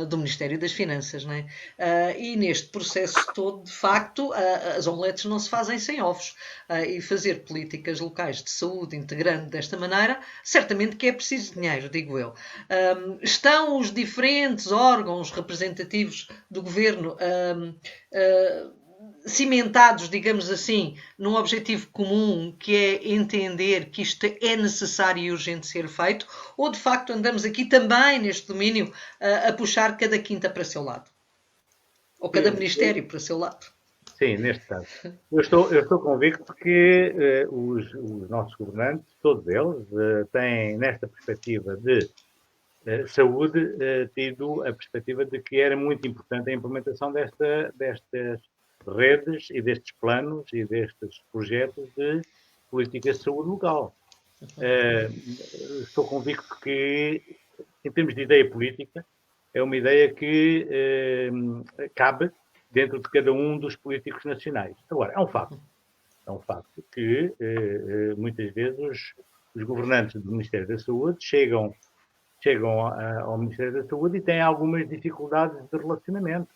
do Ministério das Finanças, não é? E neste processo todo, de facto, as omeletes não se fazem sem ovos. E fazer políticas locais de saúde integrando desta maneira, certamente que é preciso dinheiro, digo eu. Estão os diferentes órgãos representativos do Governo cimentados, digamos assim, num objetivo comum, que é entender que isto é necessário e urgente ser feito, ou de facto andamos aqui também neste domínio a puxar cada quinta para o seu lado? Ou cada ministério para o seu lado? Sim, neste caso. Eu estou convicto que os nossos governantes, todos eles, têm, nesta perspectiva de saúde, tido a perspectiva de que era muito importante a implementação destas redes e destes planos e destes projetos de política de saúde local. Estou convicto que, em termos de ideia política, é uma ideia que cabe dentro de cada um dos políticos nacionais. Agora, é um facto que muitas vezes os governantes do Ministério da Saúde chegam ao Ministério da Saúde e têm algumas dificuldades de relacionamento.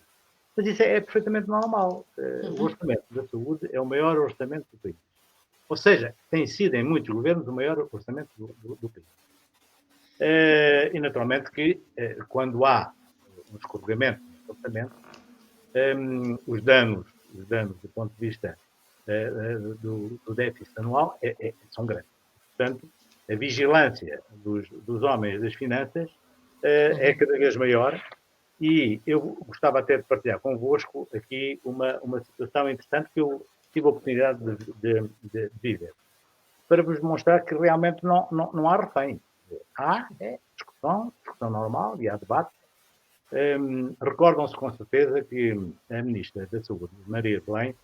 Mas isso é perfeitamente normal. O orçamento da saúde é o maior orçamento do país. Ou seja, tem sido em muitos governos o maior orçamento do país. E naturalmente que quando há um escorregamento do orçamento, os danos do ponto de vista do déficit anual são grandes. Portanto, a vigilância dos homens das finanças é cada vez maior. E eu gostava até de partilhar convosco aqui uma situação interessante que eu tive a oportunidade de viver, para vos mostrar que realmente não há refém. Há discussão normal e há debate. Recordam-se com certeza que a Ministra da Saúde, Maria de Belém,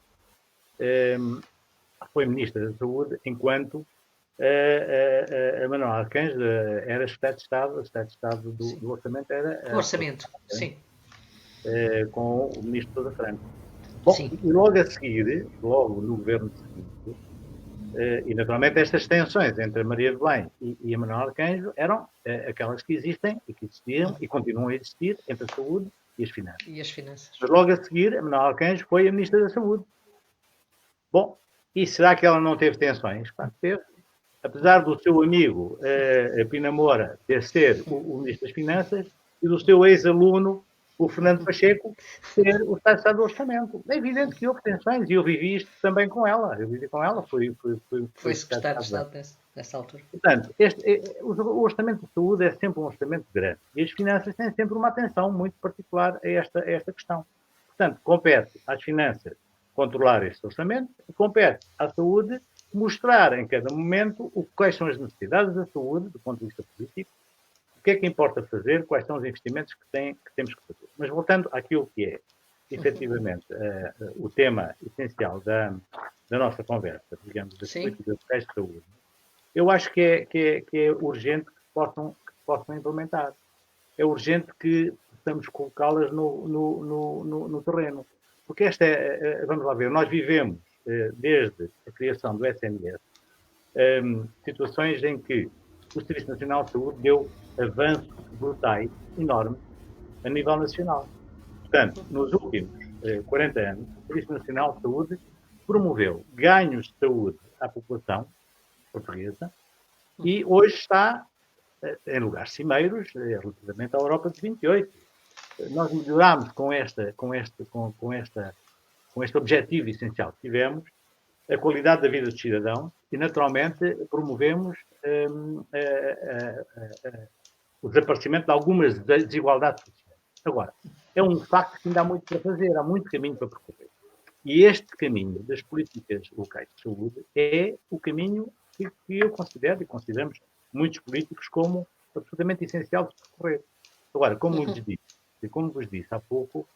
foi Ministra da Saúde enquanto a Manuela Arcanjo era Secretário de Estado do Orçamento. O Orçamento, sim. Com o Ministro Sousa Franco. Bom, sim. E logo a seguir, logo no governo seguinte, e naturalmente estas tensões entre a Maria de Belém e a Manuela Arcanjo eram aquelas que existem e que existiam e continuam a existir entre a saúde e as finanças. Mas logo a seguir, a Manuela Arcanjo foi a Ministra da Saúde. Bom, e será que ela não teve tensões? Claro que teve. Apesar do seu amigo Pina Moura ter sido o Ministro das Finanças e do seu ex-aluno o Fernando Pacheco ser o Estado do Orçamento. É evidente que houve tensões e eu vivi isto também com ela. Eu vivi com ela, Foi secretário de Estado nessa altura. Portanto, o orçamento de saúde é sempre um orçamento grande e as finanças têm sempre uma atenção muito particular a esta questão. Portanto, compete às finanças controlar este orçamento e compete à saúde mostrar em cada momento quais são as necessidades da saúde do ponto de vista político, o que é que importa fazer, quais são os investimentos que temos que fazer. Mas voltando àquilo que é, efetivamente, o tema essencial da nossa conversa, digamos, das políticas locais de saúde, eu acho que é urgente que possam implementar. É urgente que possamos colocá-las no terreno. Porque vamos lá ver, nós vivemos, desde a criação do SNS, situações em que o Serviço Nacional de Saúde deu avanços brutais, enormes, a nível nacional. Portanto, nos últimos 40 anos, o Serviço Nacional de Saúde promoveu ganhos de saúde à população portuguesa e hoje está em lugares cimeiros relativamente à Europa de 28. Nós melhorámos com este objetivo essencial que tivemos, a qualidade da vida dos cidadãos e, naturalmente, promovemos o desaparecimento de algumas desigualdades sociais. Agora, é um facto que ainda há muito para fazer, há muito caminho para percorrer. E este caminho das políticas locais de saúde é o caminho que eu considero e consideramos muitos políticos como absolutamente essencial de percorrer. Agora, como vos disse há pouco,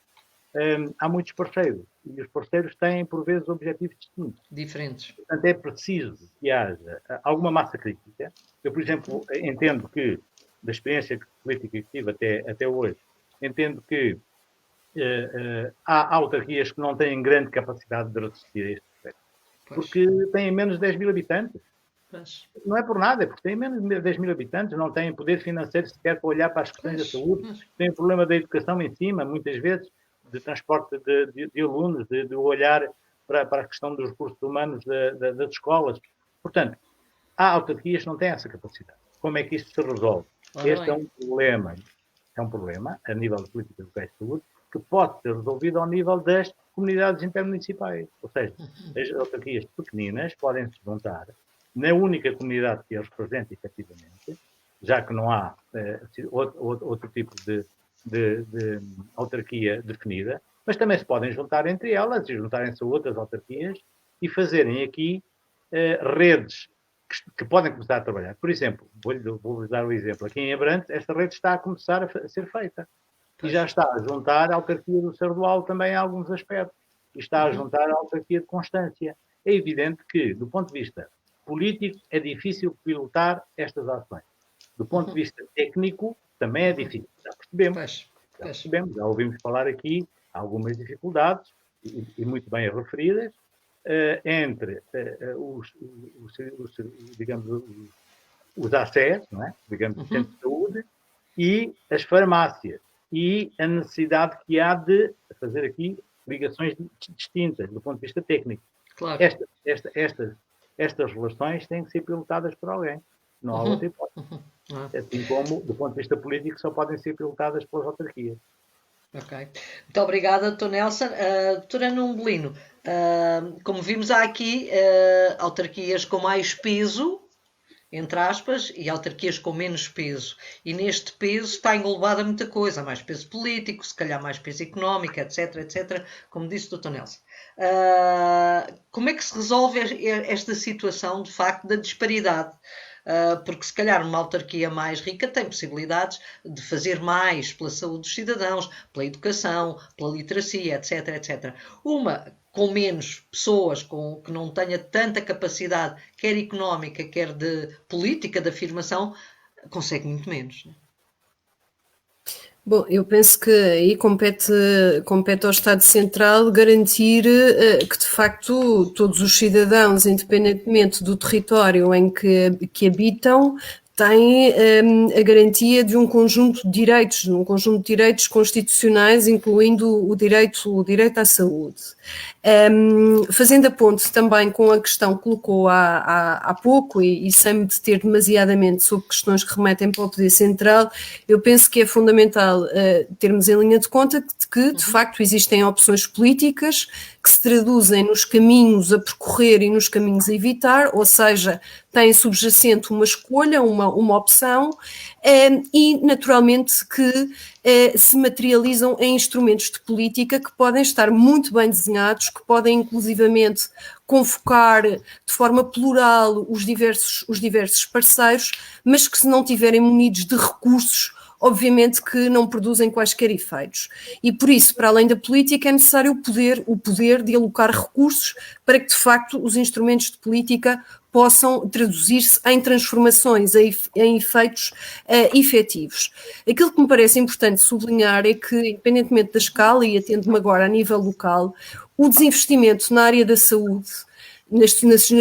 há muitos parceiros e os parceiros têm, por vezes, objetivos distintos. Diferentes. Portanto, é preciso que haja alguma massa crítica. Eu, por exemplo, entendo que, da experiência política que tive até hoje, entendo que há autarquias que não têm grande capacidade de resistir a este processo. Porque têm menos de 10 mil habitantes. Não é por nada, é porque têm menos de 10 mil habitantes, não têm poder financeiro sequer para olhar para as questões da saúde, têm o problema da educação em cima, muitas vezes, de transporte de alunos, de olhar para a questão dos recursos humanos das escolas. Portanto, há autarquias que não têm essa capacidade. Como é que isto se resolve? Este é um problema a nível de políticas locais de saúde que pode ser resolvido ao nível das comunidades intermunicipais. Ou seja, as autarquias pequeninas podem se juntar na única comunidade que as representa efetivamente, já que não há outro tipo de autarquia definida, mas também se podem juntar entre elas e juntarem-se a outras autarquias e fazerem aqui redes que podem começar a trabalhar. Por exemplo, vou-vos dar um exemplo. Aqui em Abrantes, esta rede está a começar a ser feita. E já está a juntar a autarquia do Sardual também a alguns aspectos. E está a juntar a autarquia de Constância. É evidente que, do ponto de vista político, é difícil pilotar estas ações. Do ponto de vista técnico, também é difícil. Já percebemos. Já ouvimos falar aqui algumas dificuldades, e muito bem referidas, entre os ACES, não é? Digamos, o Centro de Saúde, e as farmácias. E a necessidade que há de fazer aqui ligações distintas do ponto de vista técnico. Claro. Estas relações têm que ser pilotadas por alguém. Não há outra hipótese. Assim como, do ponto de vista político, só podem ser pilotadas pelas autarquias. Ok. Muito obrigada, Dr. Nelson. Doutora Numbelino, como vimos, há aqui autarquias com mais peso, entre aspas, e autarquias com menos peso. E neste peso está englobada muita coisa. Há mais peso político, se calhar mais peso económico, etc, etc, como disse o Dr. Nelson. Como é que se resolve esta situação, de facto, da disparidade? Porque se calhar uma autarquia mais rica tem possibilidades de fazer mais pela saúde dos cidadãos, pela educação, pela literacia, etc, etc. Uma com menos pessoas, que não tenha tanta capacidade, quer económica, quer de política, de afirmação, consegue muito menos. Não é? Bom, eu penso que aí compete ao Estado Central garantir que, de facto, todos os cidadãos, independentemente do território em que habitam, tem a garantia de um conjunto de direitos constitucionais, incluindo o direito à saúde. Fazendo a ponte também com a questão que colocou há pouco, e sem me deter demasiadamente sobre questões que remetem para o poder central, eu penso que é fundamental termos em linha de conta que, de facto, existem opções políticas que se traduzem nos caminhos a percorrer e nos caminhos a evitar, ou seja, tem subjacente uma escolha, uma opção, e naturalmente que se materializam em instrumentos de política que podem estar muito bem desenhados, que podem inclusivamente convocar de forma plural os diversos parceiros, mas que, se não tiverem munidos de recursos, obviamente que não produzem quaisquer efeitos. E por isso, para além da política, é necessário o poder de alocar recursos para que, de facto, os instrumentos de política possam traduzir-se em transformações, em efeitos efetivos. Aquilo que me parece importante sublinhar é que, independentemente da escala, e atendo-me agora a nível local, o desinvestimento na área da saúde, nas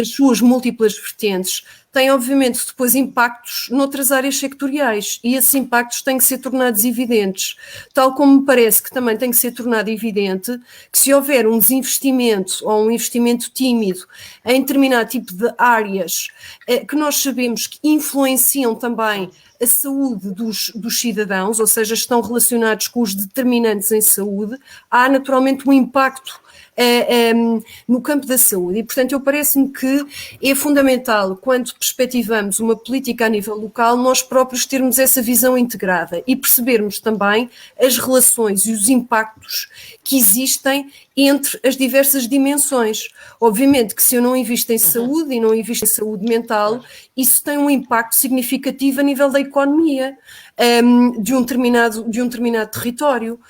suas múltiplas vertentes, tem obviamente depois impactos noutras áreas sectoriais, e esses impactos têm que ser tornados evidentes, tal como me parece que também tem que ser tornado evidente que, se houver um desinvestimento ou um investimento tímido em determinado tipo de áreas que nós sabemos que influenciam também a saúde dos cidadãos, ou seja, estão relacionados com os determinantes em saúde, há naturalmente um impacto no campo da saúde. E, portanto, eu parece-me que é fundamental, quando perspectivamos uma política a nível local, nós próprios termos essa visão integrada e percebermos também as relações e os impactos que existem entre as diversas dimensões. Obviamente que, se eu não invisto em saúde e não invisto em saúde mental, isso tem um impacto significativo a nível da economia de um determinado território.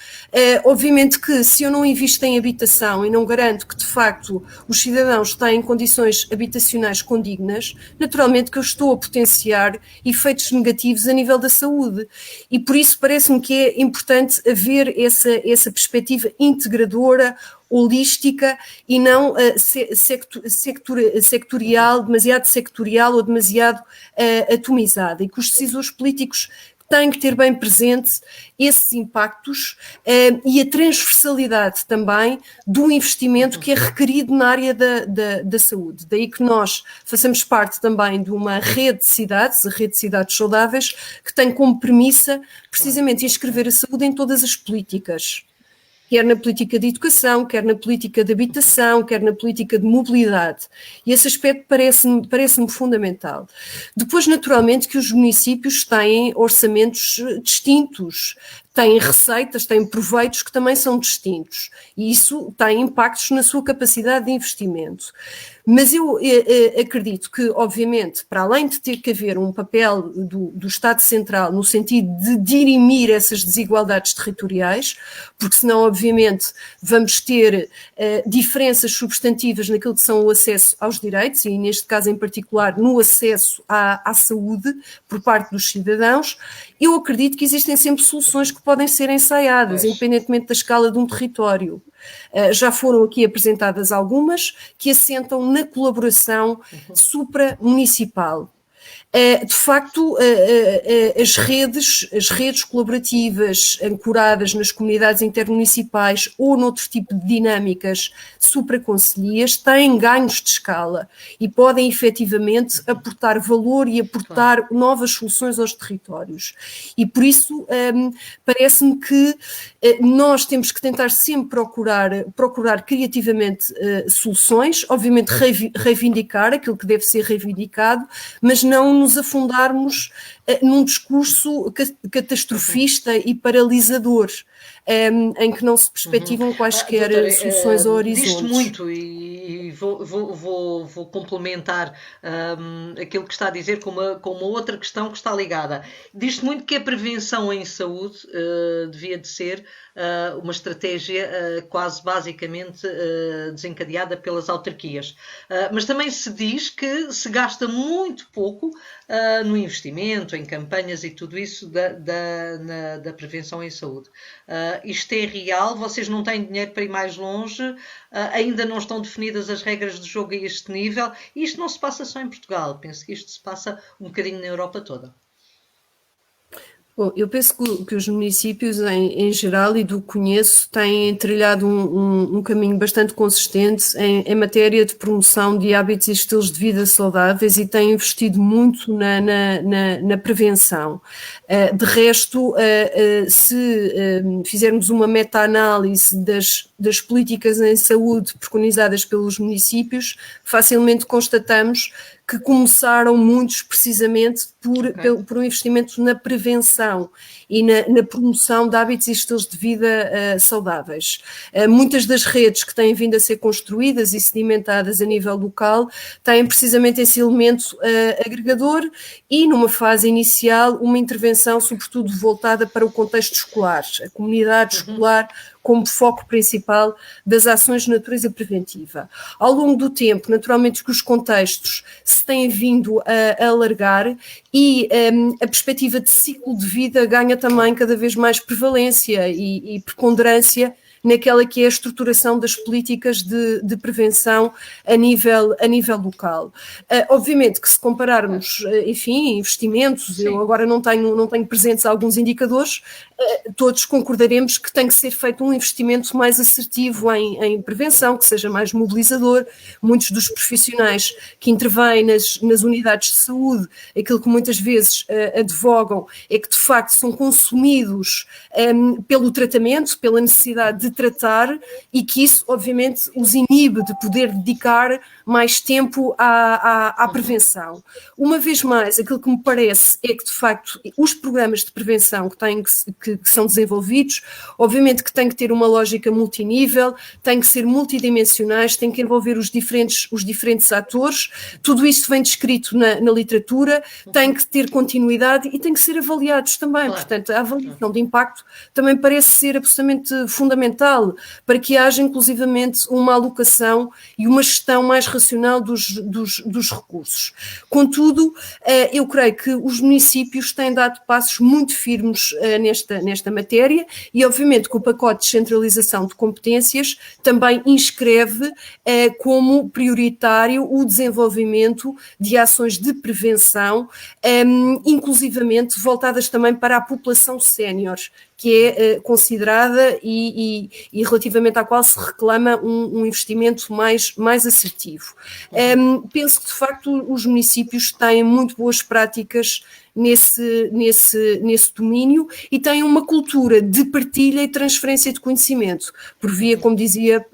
Obviamente que, se eu não invisto em habitação e não garanto que, de facto, os cidadãos têm condições habitacionais condignas, naturalmente que eu estou a potenciar efeitos negativos a nível da saúde. E por isso parece-me que é importante haver essa perspectiva integradora, holística, e não sectorial, demasiado sectorial ou demasiado atomizada, e que os decisores políticos têm que ter bem presente esses impactos e a transversalidade também do investimento que é requerido na área da saúde. Daí que nós façamos parte também de uma rede de cidades, a rede de cidades saudáveis, que tem como premissa precisamente inscrever a saúde em todas as políticas, quer na política de educação, quer na política de habitação, quer na política de mobilidade. E esse aspecto parece-me fundamental. Depois, naturalmente, que os municípios têm orçamentos distintos, têm receitas, têm proveitos que também são distintos, e isso tem impactos na sua capacidade de investimento. Mas eu acredito que, obviamente, para além de ter que haver um papel do Estado Central no sentido de dirimir essas desigualdades territoriais, porque senão, obviamente, vamos ter diferenças substantivas naquilo que são o acesso aos direitos, e neste caso em particular no acesso à saúde por parte dos cidadãos, eu acredito que existem sempre soluções que podem ser ensaiadas, independentemente da escala de um território. Já foram aqui apresentadas algumas que assentam na colaboração supramunicipal. De facto, as redes colaborativas ancoradas nas comunidades intermunicipais ou noutro tipo de dinâmicas supraconcelhias têm ganhos de escala e podem efetivamente aportar valor e aportar novas soluções aos territórios. E por isso parece-me que nós temos que tentar sempre procurar criativamente soluções, obviamente reivindicar aquilo que deve ser reivindicado, mas não nos afundarmos num discurso catastrofista e paralisador, em que não se perspectivam quaisquer soluções ou horizontes. Diz-te muito, e vou complementar aquilo que está a dizer com uma outra questão que está ligada. Diz-te muito que a prevenção em saúde devia de ser uma estratégia quase basicamente desencadeada pelas autarquias. Mas também se diz que se gasta muito pouco no investimento em campanhas e tudo isso da prevenção em saúde. Isto é real? Vocês não têm dinheiro para ir mais longe? Ainda não estão definidas as regras de jogo a este nível? E isto não se passa só em Portugal, penso que isto se passa um bocadinho na Europa toda. Bom, eu penso que os municípios, em geral, e do que conheço, têm trilhado um caminho bastante consistente em matéria de promoção de hábitos e estilos de vida saudáveis e têm investido muito na prevenção. De resto, se fizermos uma meta-análise das políticas em saúde preconizadas pelos municípios, facilmente constatamos que começaram muitos precisamente por um investimento na prevenção e na promoção de hábitos e estilos de vida saudáveis. Muitas das redes que têm vindo a ser construídas e sedimentadas a nível local têm precisamente esse elemento agregador e, numa fase inicial, uma intervenção sobretudo voltada para o contexto escolar, a comunidade escolar como foco principal das ações de natureza preventiva. Ao longo do tempo, naturalmente que os contextos se têm vindo a alargar e a perspectiva de ciclo de vida ganha também cada vez mais prevalência e preponderância naquela que é a estruturação das políticas de prevenção a nível local. Obviamente que se compararmos, enfim, investimentos, sim, eu agora não tenho presentes alguns indicadores, todos concordaremos que tem que ser feito um investimento mais assertivo em prevenção, que seja mais mobilizador. Muitos dos profissionais que intervêm nas unidades de saúde, aquilo que muitas vezes advogam é que de facto são consumidos pelo tratamento, pela necessidade de tratar, e que isso obviamente os inibe de poder dedicar mais tempo à prevenção. Uma vez mais, aquilo que me parece é que de facto os programas de prevenção que são desenvolvidos, obviamente que têm que ter uma lógica multinível, têm que ser multidimensionais, têm que envolver os diferentes atores, tudo isso vem descrito na literatura, tem que ter continuidade e tem que ser avaliados também. Claro. Portanto, a avaliação de impacto também parece ser absolutamente fundamental para que haja inclusivamente uma alocação e uma gestão mais racional dos recursos. Contudo, eu creio que os municípios têm dado passos muito firmes nesta matéria e obviamente que o pacote de descentralização de competências também inscreve como prioritário o desenvolvimento de ações de prevenção, inclusivamente voltadas também para a população sénior, que é considerada e relativamente à qual se reclama um investimento mais assertivo. Penso que, de facto, os municípios têm muito boas práticas nesse domínio e têm uma cultura de partilha e transferência de conhecimento, por via, como dizia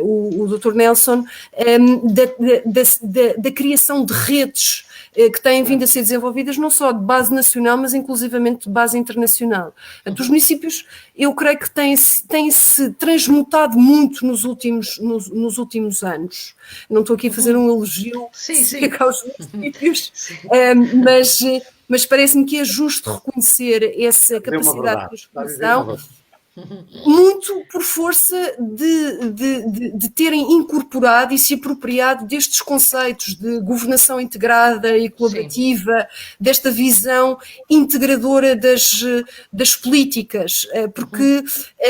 o Dr. Nelson, da criação de redes que têm vindo a ser desenvolvidas não só de base nacional, mas inclusivamente de base internacional. Portanto, os municípios, eu creio que têm-se transmutado muito nos últimos anos. Não estou aqui a fazer um elogio aos municípios, mas parece-me que é justo reconhecer essa capacidade de transformação, muito por força de terem incorporado e se apropriado destes conceitos de governação integrada e colaborativa, sim, desta visão integradora das políticas, porque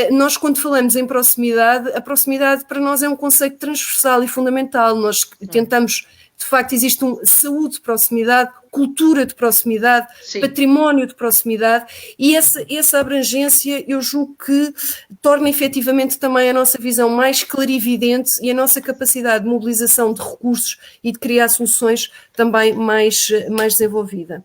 nós, quando falamos em proximidade, a proximidade para nós é um conceito transversal e fundamental. Nós tentamos, de facto, existe saúde de proximidade, cultura de proximidade, sim, património de proximidade, e essa abrangência eu julgo que torna efetivamente também a nossa visão mais clarividente e a nossa capacidade de mobilização de recursos e de criar soluções também mais desenvolvida.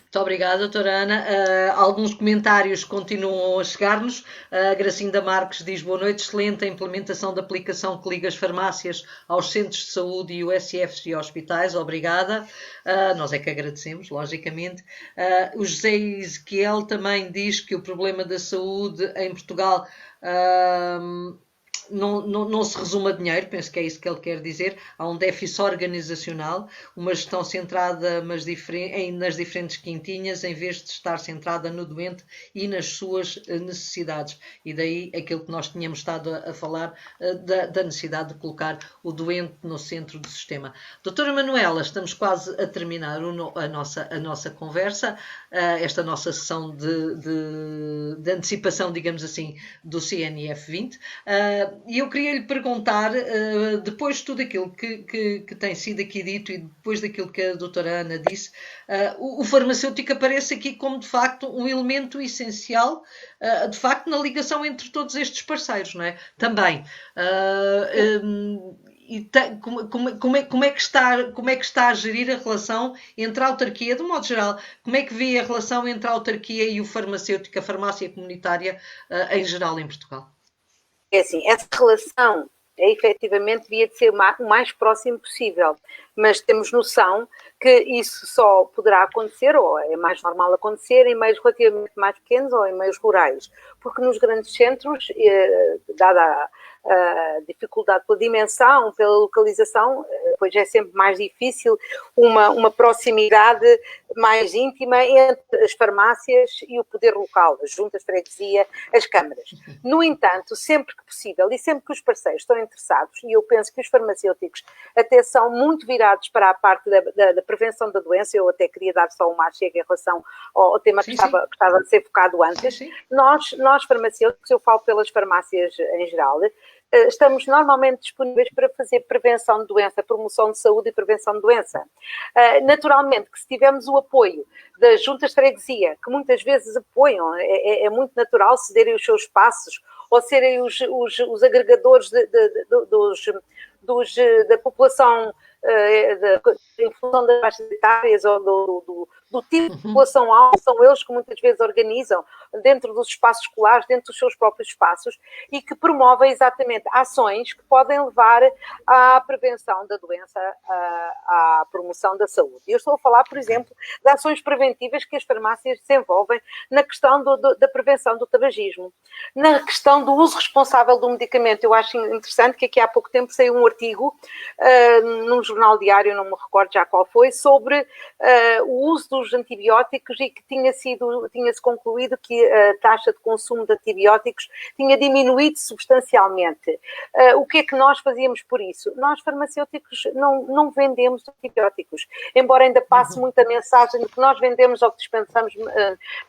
Muito obrigada, doutora Ana. Alguns comentários continuam a chegar-nos. A Gracinda Marques diz: boa noite, excelente a implementação da aplicação que liga as farmácias aos centros de saúde e USFs e hospitais. Obrigada. Nós é que agradecemos, logicamente. O José Ezequiel também diz que o problema da saúde em Portugal não se resume a dinheiro, penso que é isso que ele quer dizer. Há um déficit organizacional, uma gestão centrada nas diferentes quintinhas, em vez de estar centrada no doente e nas suas necessidades. E daí aquilo que nós tínhamos estado a falar da necessidade de colocar o doente no centro do sistema. Doutora Manuela, estamos quase a terminar a nossa conversa, esta nossa sessão de antecipação, digamos assim, do CNF 20. E eu queria lhe perguntar, depois de tudo aquilo que tem sido aqui dito e depois daquilo que a doutora Ana disse, o farmacêutico aparece aqui como, de facto, um elemento essencial, de facto, na ligação entre todos estes parceiros, não é? Também. Como é que está a gerir a relação entre a autarquia, de um modo geral, como é que vê a relação entre a autarquia e o farmacêutico, a farmácia comunitária, em geral, em Portugal? É assim, essa relação efetivamente devia de ser o mais próximo possível, mas temos noção que isso só poderá acontecer, ou é mais normal acontecer, em meios relativamente mais pequenos ou em meios rurais, porque nos grandes centros, dada a dificuldade pela dimensão, pela localização, pois é sempre mais difícil uma proximidade mais íntima entre as farmácias e o poder local, as juntas de freguesia, as câmaras. No entanto, sempre que possível e sempre que os parceiros estão interessados, e eu penso que os farmacêuticos até são muito virados para a parte da prevenção da doença, eu até queria dar só uma chega em relação ao tema que estava a ser focado antes. Nós farmacêuticos, eu falo pelas farmácias em geral, estamos normalmente disponíveis para fazer prevenção de doença, promoção de saúde e prevenção de doença. Naturalmente que se tivermos o apoio das juntas de freguesia, que muitas vezes apoiam, é muito natural cederem os seus espaços ou serem os agregadores da população em função das faixas etárias ou do tipo de população alta, são eles que muitas vezes organizam dentro dos espaços escolares, dentro dos seus próprios espaços e que promovem exatamente ações que podem levar à prevenção da doença, à promoção da saúde. Eu estou a falar, por exemplo, de ações preventivas que as farmácias desenvolvem na questão da prevenção do tabagismo, na questão do uso responsável do medicamento. Eu acho interessante que aqui há pouco tempo saiu um artigo num jornal diário, não me recordo já qual foi, sobre o uso dos antibióticos e que tinha-se concluído que a taxa de consumo de antibióticos tinha diminuído substancialmente. O que é que nós fazíamos por isso? Nós, farmacêuticos, não vendemos antibióticos, embora ainda passe muita mensagem de que nós vendemos ou que dispensamos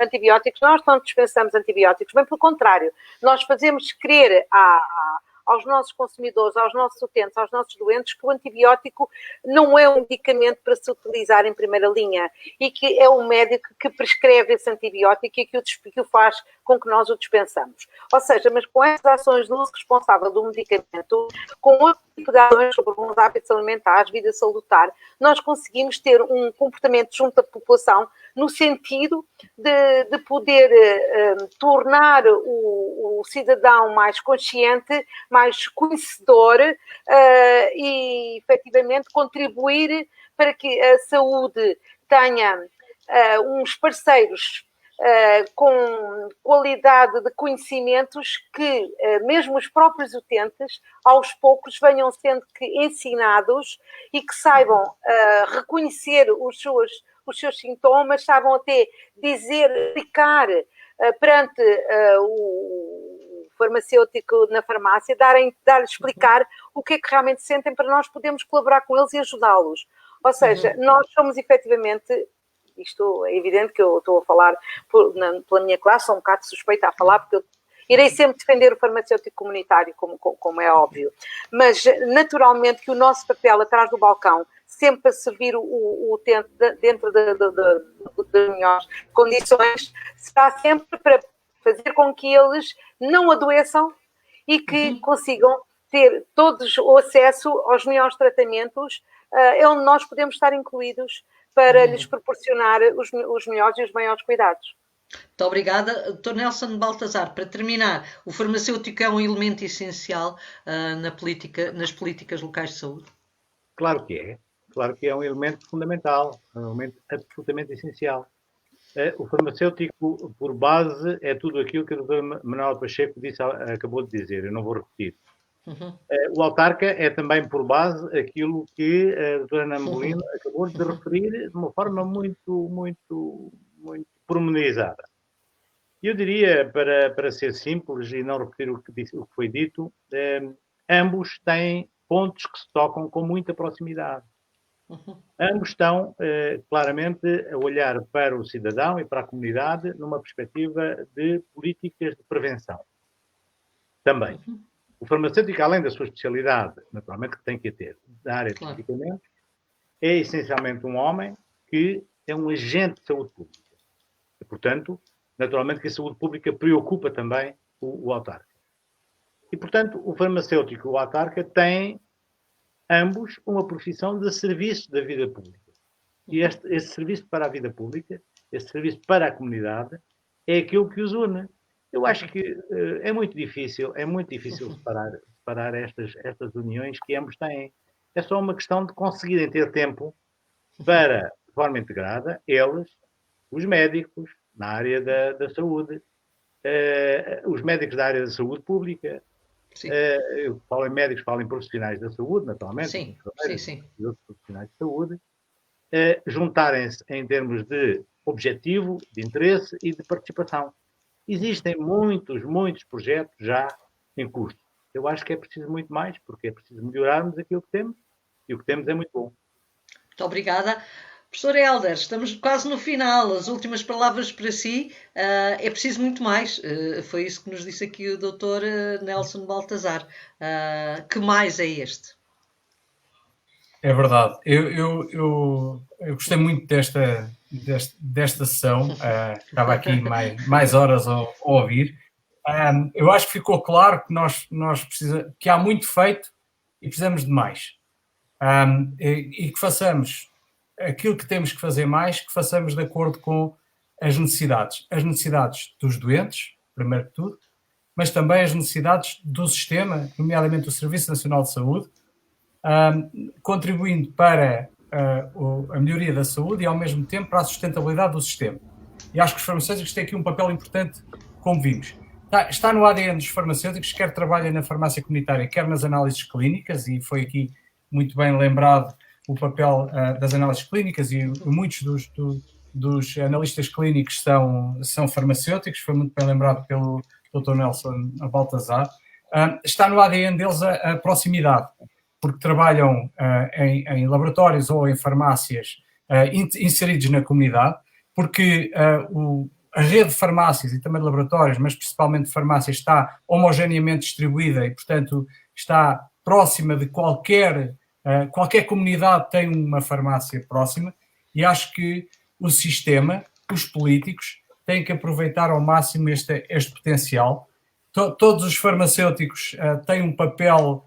antibióticos. Nós não dispensamos antibióticos, bem pelo contrário, nós fazemos crer aos nossos consumidores, aos nossos utentes, aos nossos doentes, que o antibiótico não é um medicamento para se utilizar em primeira linha e que é o médico que prescreve esse antibiótico e que o faz com que nós o dispensamos. Ou seja, mas com essas ações de uso responsável do medicamento, com outro tipo de ações sobre bons hábitos alimentares, vida salutar, nós conseguimos ter um comportamento junto da população no sentido de poder tornar o cidadão mais consciente, mais conhecedor e, efetivamente, contribuir para que a saúde tenha uns parceiros com qualidade de conhecimentos que mesmo os próprios utentes, aos poucos, venham sendo ensinados e que saibam reconhecer os seus sintomas, saibam até dizer, explicar perante o farmacêutico na farmácia, explicar o que é que realmente sentem para nós podermos colaborar com eles e ajudá-los. Ou seja, nós somos efetivamente... Isto é evidente que eu estou a falar pela minha classe, sou um bocado suspeita a falar, porque eu irei sempre defender o farmacêutico comunitário, como é óbvio. Mas, naturalmente, que o nosso papel atrás do balcão, sempre a servir o utente dentro de melhores condições, será sempre para fazer com que eles não adoeçam e que consigam ter todos o acesso aos melhores tratamentos, onde nós podemos estar incluídos para lhes proporcionar os melhores e os maiores cuidados. Muito obrigada. Dr. Nelson Baltazar, para terminar, o farmacêutico é um elemento essencial nas políticas locais de saúde? Claro que é. Claro que é um elemento fundamental, um elemento absolutamente essencial. O farmacêutico, por base, é tudo aquilo que a doutora Manuela Pacheco acabou de dizer, eu não vou repetir. O autarca é também, por base, aquilo que a doutora Ana Molina acabou de referir de uma forma muito pormenorizada. Eu diria, para ser simples e não repetir o que foi dito, ambos têm pontos que se tocam com muita proximidade. Ambos estão claramente a olhar para o cidadão e para a comunidade numa perspectiva de políticas de prevenção. Também. O farmacêutico, além da sua especialidade, naturalmente que tem que ter, da área de medicamentos, é essencialmente um homem que é um agente de saúde pública. E, portanto, naturalmente que a saúde pública preocupa também o autarca. E, portanto, o farmacêutico e o autarca têm ambos uma profissão de serviço da vida pública. E esse serviço para a vida pública, esse serviço para a comunidade, é aquilo que os une. Eu acho que é muito difícil separar estas uniões que ambos têm. É só uma questão de conseguirem ter tempo para, de forma integrada, eles, os médicos na área da saúde, os médicos da área da saúde pública, eu falo em médicos, falo em profissionais da saúde, naturalmente, sim. E outros profissionais de saúde, juntarem-se em termos de objetivo, de interesse e de participação. Existem muitos projetos já em curso. Eu acho que é preciso muito mais, porque é preciso melhorarmos aquilo que temos, e o que temos é muito bom. Muito obrigada. Professor Hélder, estamos quase no final. As últimas palavras para si. É preciso muito mais. Foi isso que nos disse aqui o Dr. Nelson Baltazar. Que mais é este? É verdade. Eu gostei muito desta sessão. Estava aqui mais horas a ouvir. Eu acho que ficou claro que nós precisamos, que há muito feito e precisamos de mais. E que façamos aquilo que temos que fazer mais, que façamos de acordo com as necessidades. As necessidades dos doentes, primeiro de tudo, mas também as necessidades do sistema, nomeadamente do Serviço Nacional de Saúde, contribuindo para a melhoria da saúde e, ao mesmo tempo, para a sustentabilidade do sistema. E acho que os farmacêuticos têm aqui um papel importante, como vimos. Está no ADN dos farmacêuticos, quer trabalhem na farmácia comunitária, quer nas análises clínicas, e foi aqui muito bem lembrado o papel das análises clínicas, e muitos dos analistas clínicos são farmacêuticos, foi muito bem lembrado pelo Dr. Nelson Baltazar. Está no ADN deles a proximidade, porque trabalham em laboratórios ou em farmácias inseridos na comunidade, porque a rede de farmácias e também de laboratórios, mas principalmente de farmácias, está homogeneamente distribuída e, portanto, está próxima de qualquer comunidade tem uma farmácia próxima, e acho que o sistema, os políticos, têm que aproveitar ao máximo este potencial. Todos os farmacêuticos têm um papel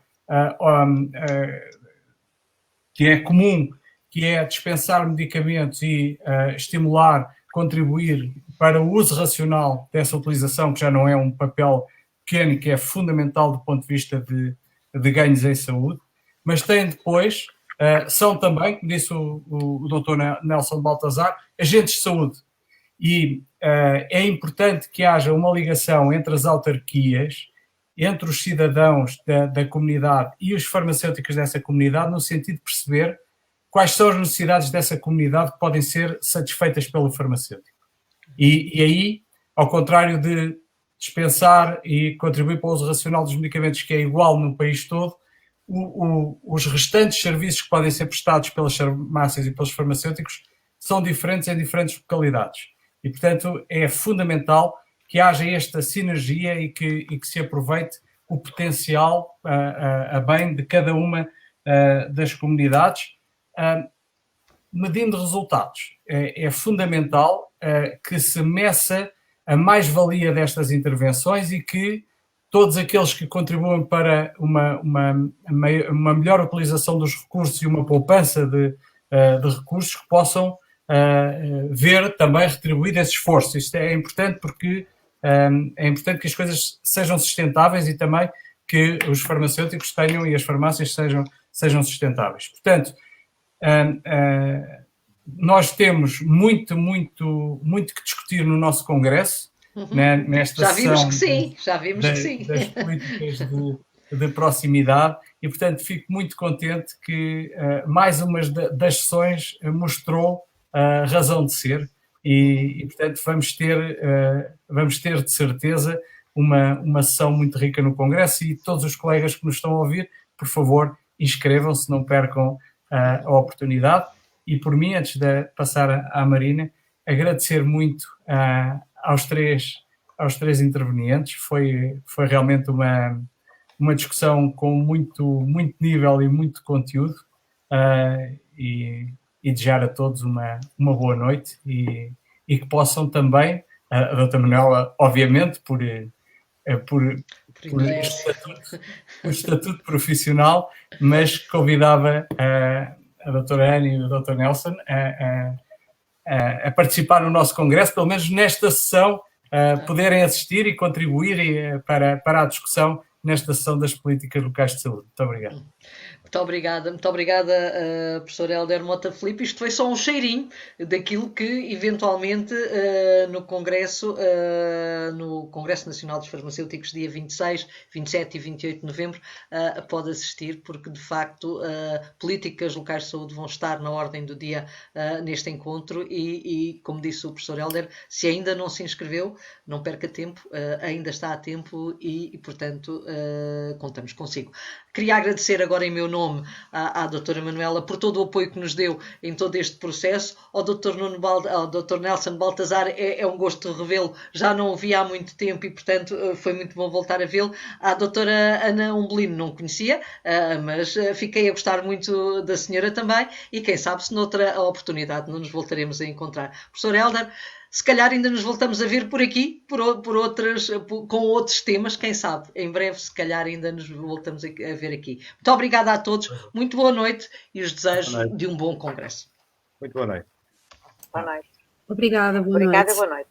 que é comum, que é dispensar medicamentos e estimular, contribuir para o uso racional dessa utilização, que já não é um papel pequeno, que é fundamental do ponto de vista de ganhos em saúde, mas têm depois, são também, como disse o Dr. Nelson Baltazar, agentes de saúde. E é importante que haja uma ligação entre as autarquias, entre os cidadãos da comunidade e os farmacêuticos dessa comunidade, no sentido de perceber quais são as necessidades dessa comunidade que podem ser satisfeitas pelo farmacêutico. E aí, ao contrário de dispensar e contribuir para o uso racional dos medicamentos, que é igual no país todo, os restantes serviços que podem ser prestados pelas farmácias e pelos farmacêuticos são diferentes em diferentes localidades. E, portanto, é fundamental que haja esta sinergia e que se aproveite o potencial a bem de cada uma das comunidades, medindo resultados. É fundamental que se meça a mais-valia destas intervenções e que todos aqueles que contribuem para uma melhor utilização dos recursos e uma poupança de recursos que possam ver também retribuído esse esforço. Isto é importante porque é importante que as coisas sejam sustentáveis e também que os farmacêuticos tenham e as farmácias sejam sustentáveis. Portanto, nós temos muito que discutir no nosso congresso, nesta já vimos sessão que sim, já vimos que sim. Das políticas de proximidade e, portanto, fico muito contente que mais uma das sessões mostrou a razão de ser e portanto, vamos ter de certeza uma sessão muito rica no Congresso e todos os colegas que nos estão a ouvir, por favor, inscrevam-se, não percam a oportunidade. E por mim, antes de passar à Marina, agradecer muito aos três intervenientes. Foi realmente uma discussão com muito nível e muito conteúdo e desejar a todos uma boa noite e que possam também, a doutora Manuela, obviamente, por estatuto profissional, mas convidava a doutora Ana e o doutor Nelson a participar no nosso congresso, pelo menos nesta sessão, poderem assistir e contribuir para a discussão nesta sessão das políticas locais de saúde. Muito obrigado. Muito obrigada, professor Hélder Mota Filipe. Isto foi só um cheirinho daquilo que, eventualmente, no Congresso Nacional dos Farmacêuticos, dia 26, 27 e 28 de novembro, pode assistir, porque, de facto, políticas locais de saúde vão estar na ordem do dia neste encontro e, como disse o professor Hélder, se ainda não se inscreveu, não perca tempo, ainda está a tempo e portanto, contamos consigo. Queria agradecer agora em meu nome à doutora Manuela por todo o apoio que nos deu em todo este processo. Ao doutor Nelson Baltazar é um gosto revê-lo, já não o vi há muito tempo e portanto foi muito bom voltar a vê-lo. À doutora Ana Umbelino não conhecia, mas fiquei a gostar muito da senhora também e quem sabe se noutra oportunidade não nos voltaremos a encontrar. Professor Hélder, se calhar ainda nos voltamos a ver por aqui, com outros temas, quem sabe. Em breve, se calhar, ainda nos voltamos a ver aqui. Muito obrigada a todos, muito boa noite e os desejos de um bom congresso. Muito boa noite. Boa noite. Obrigada, boa noite. Obrigada, boa noite.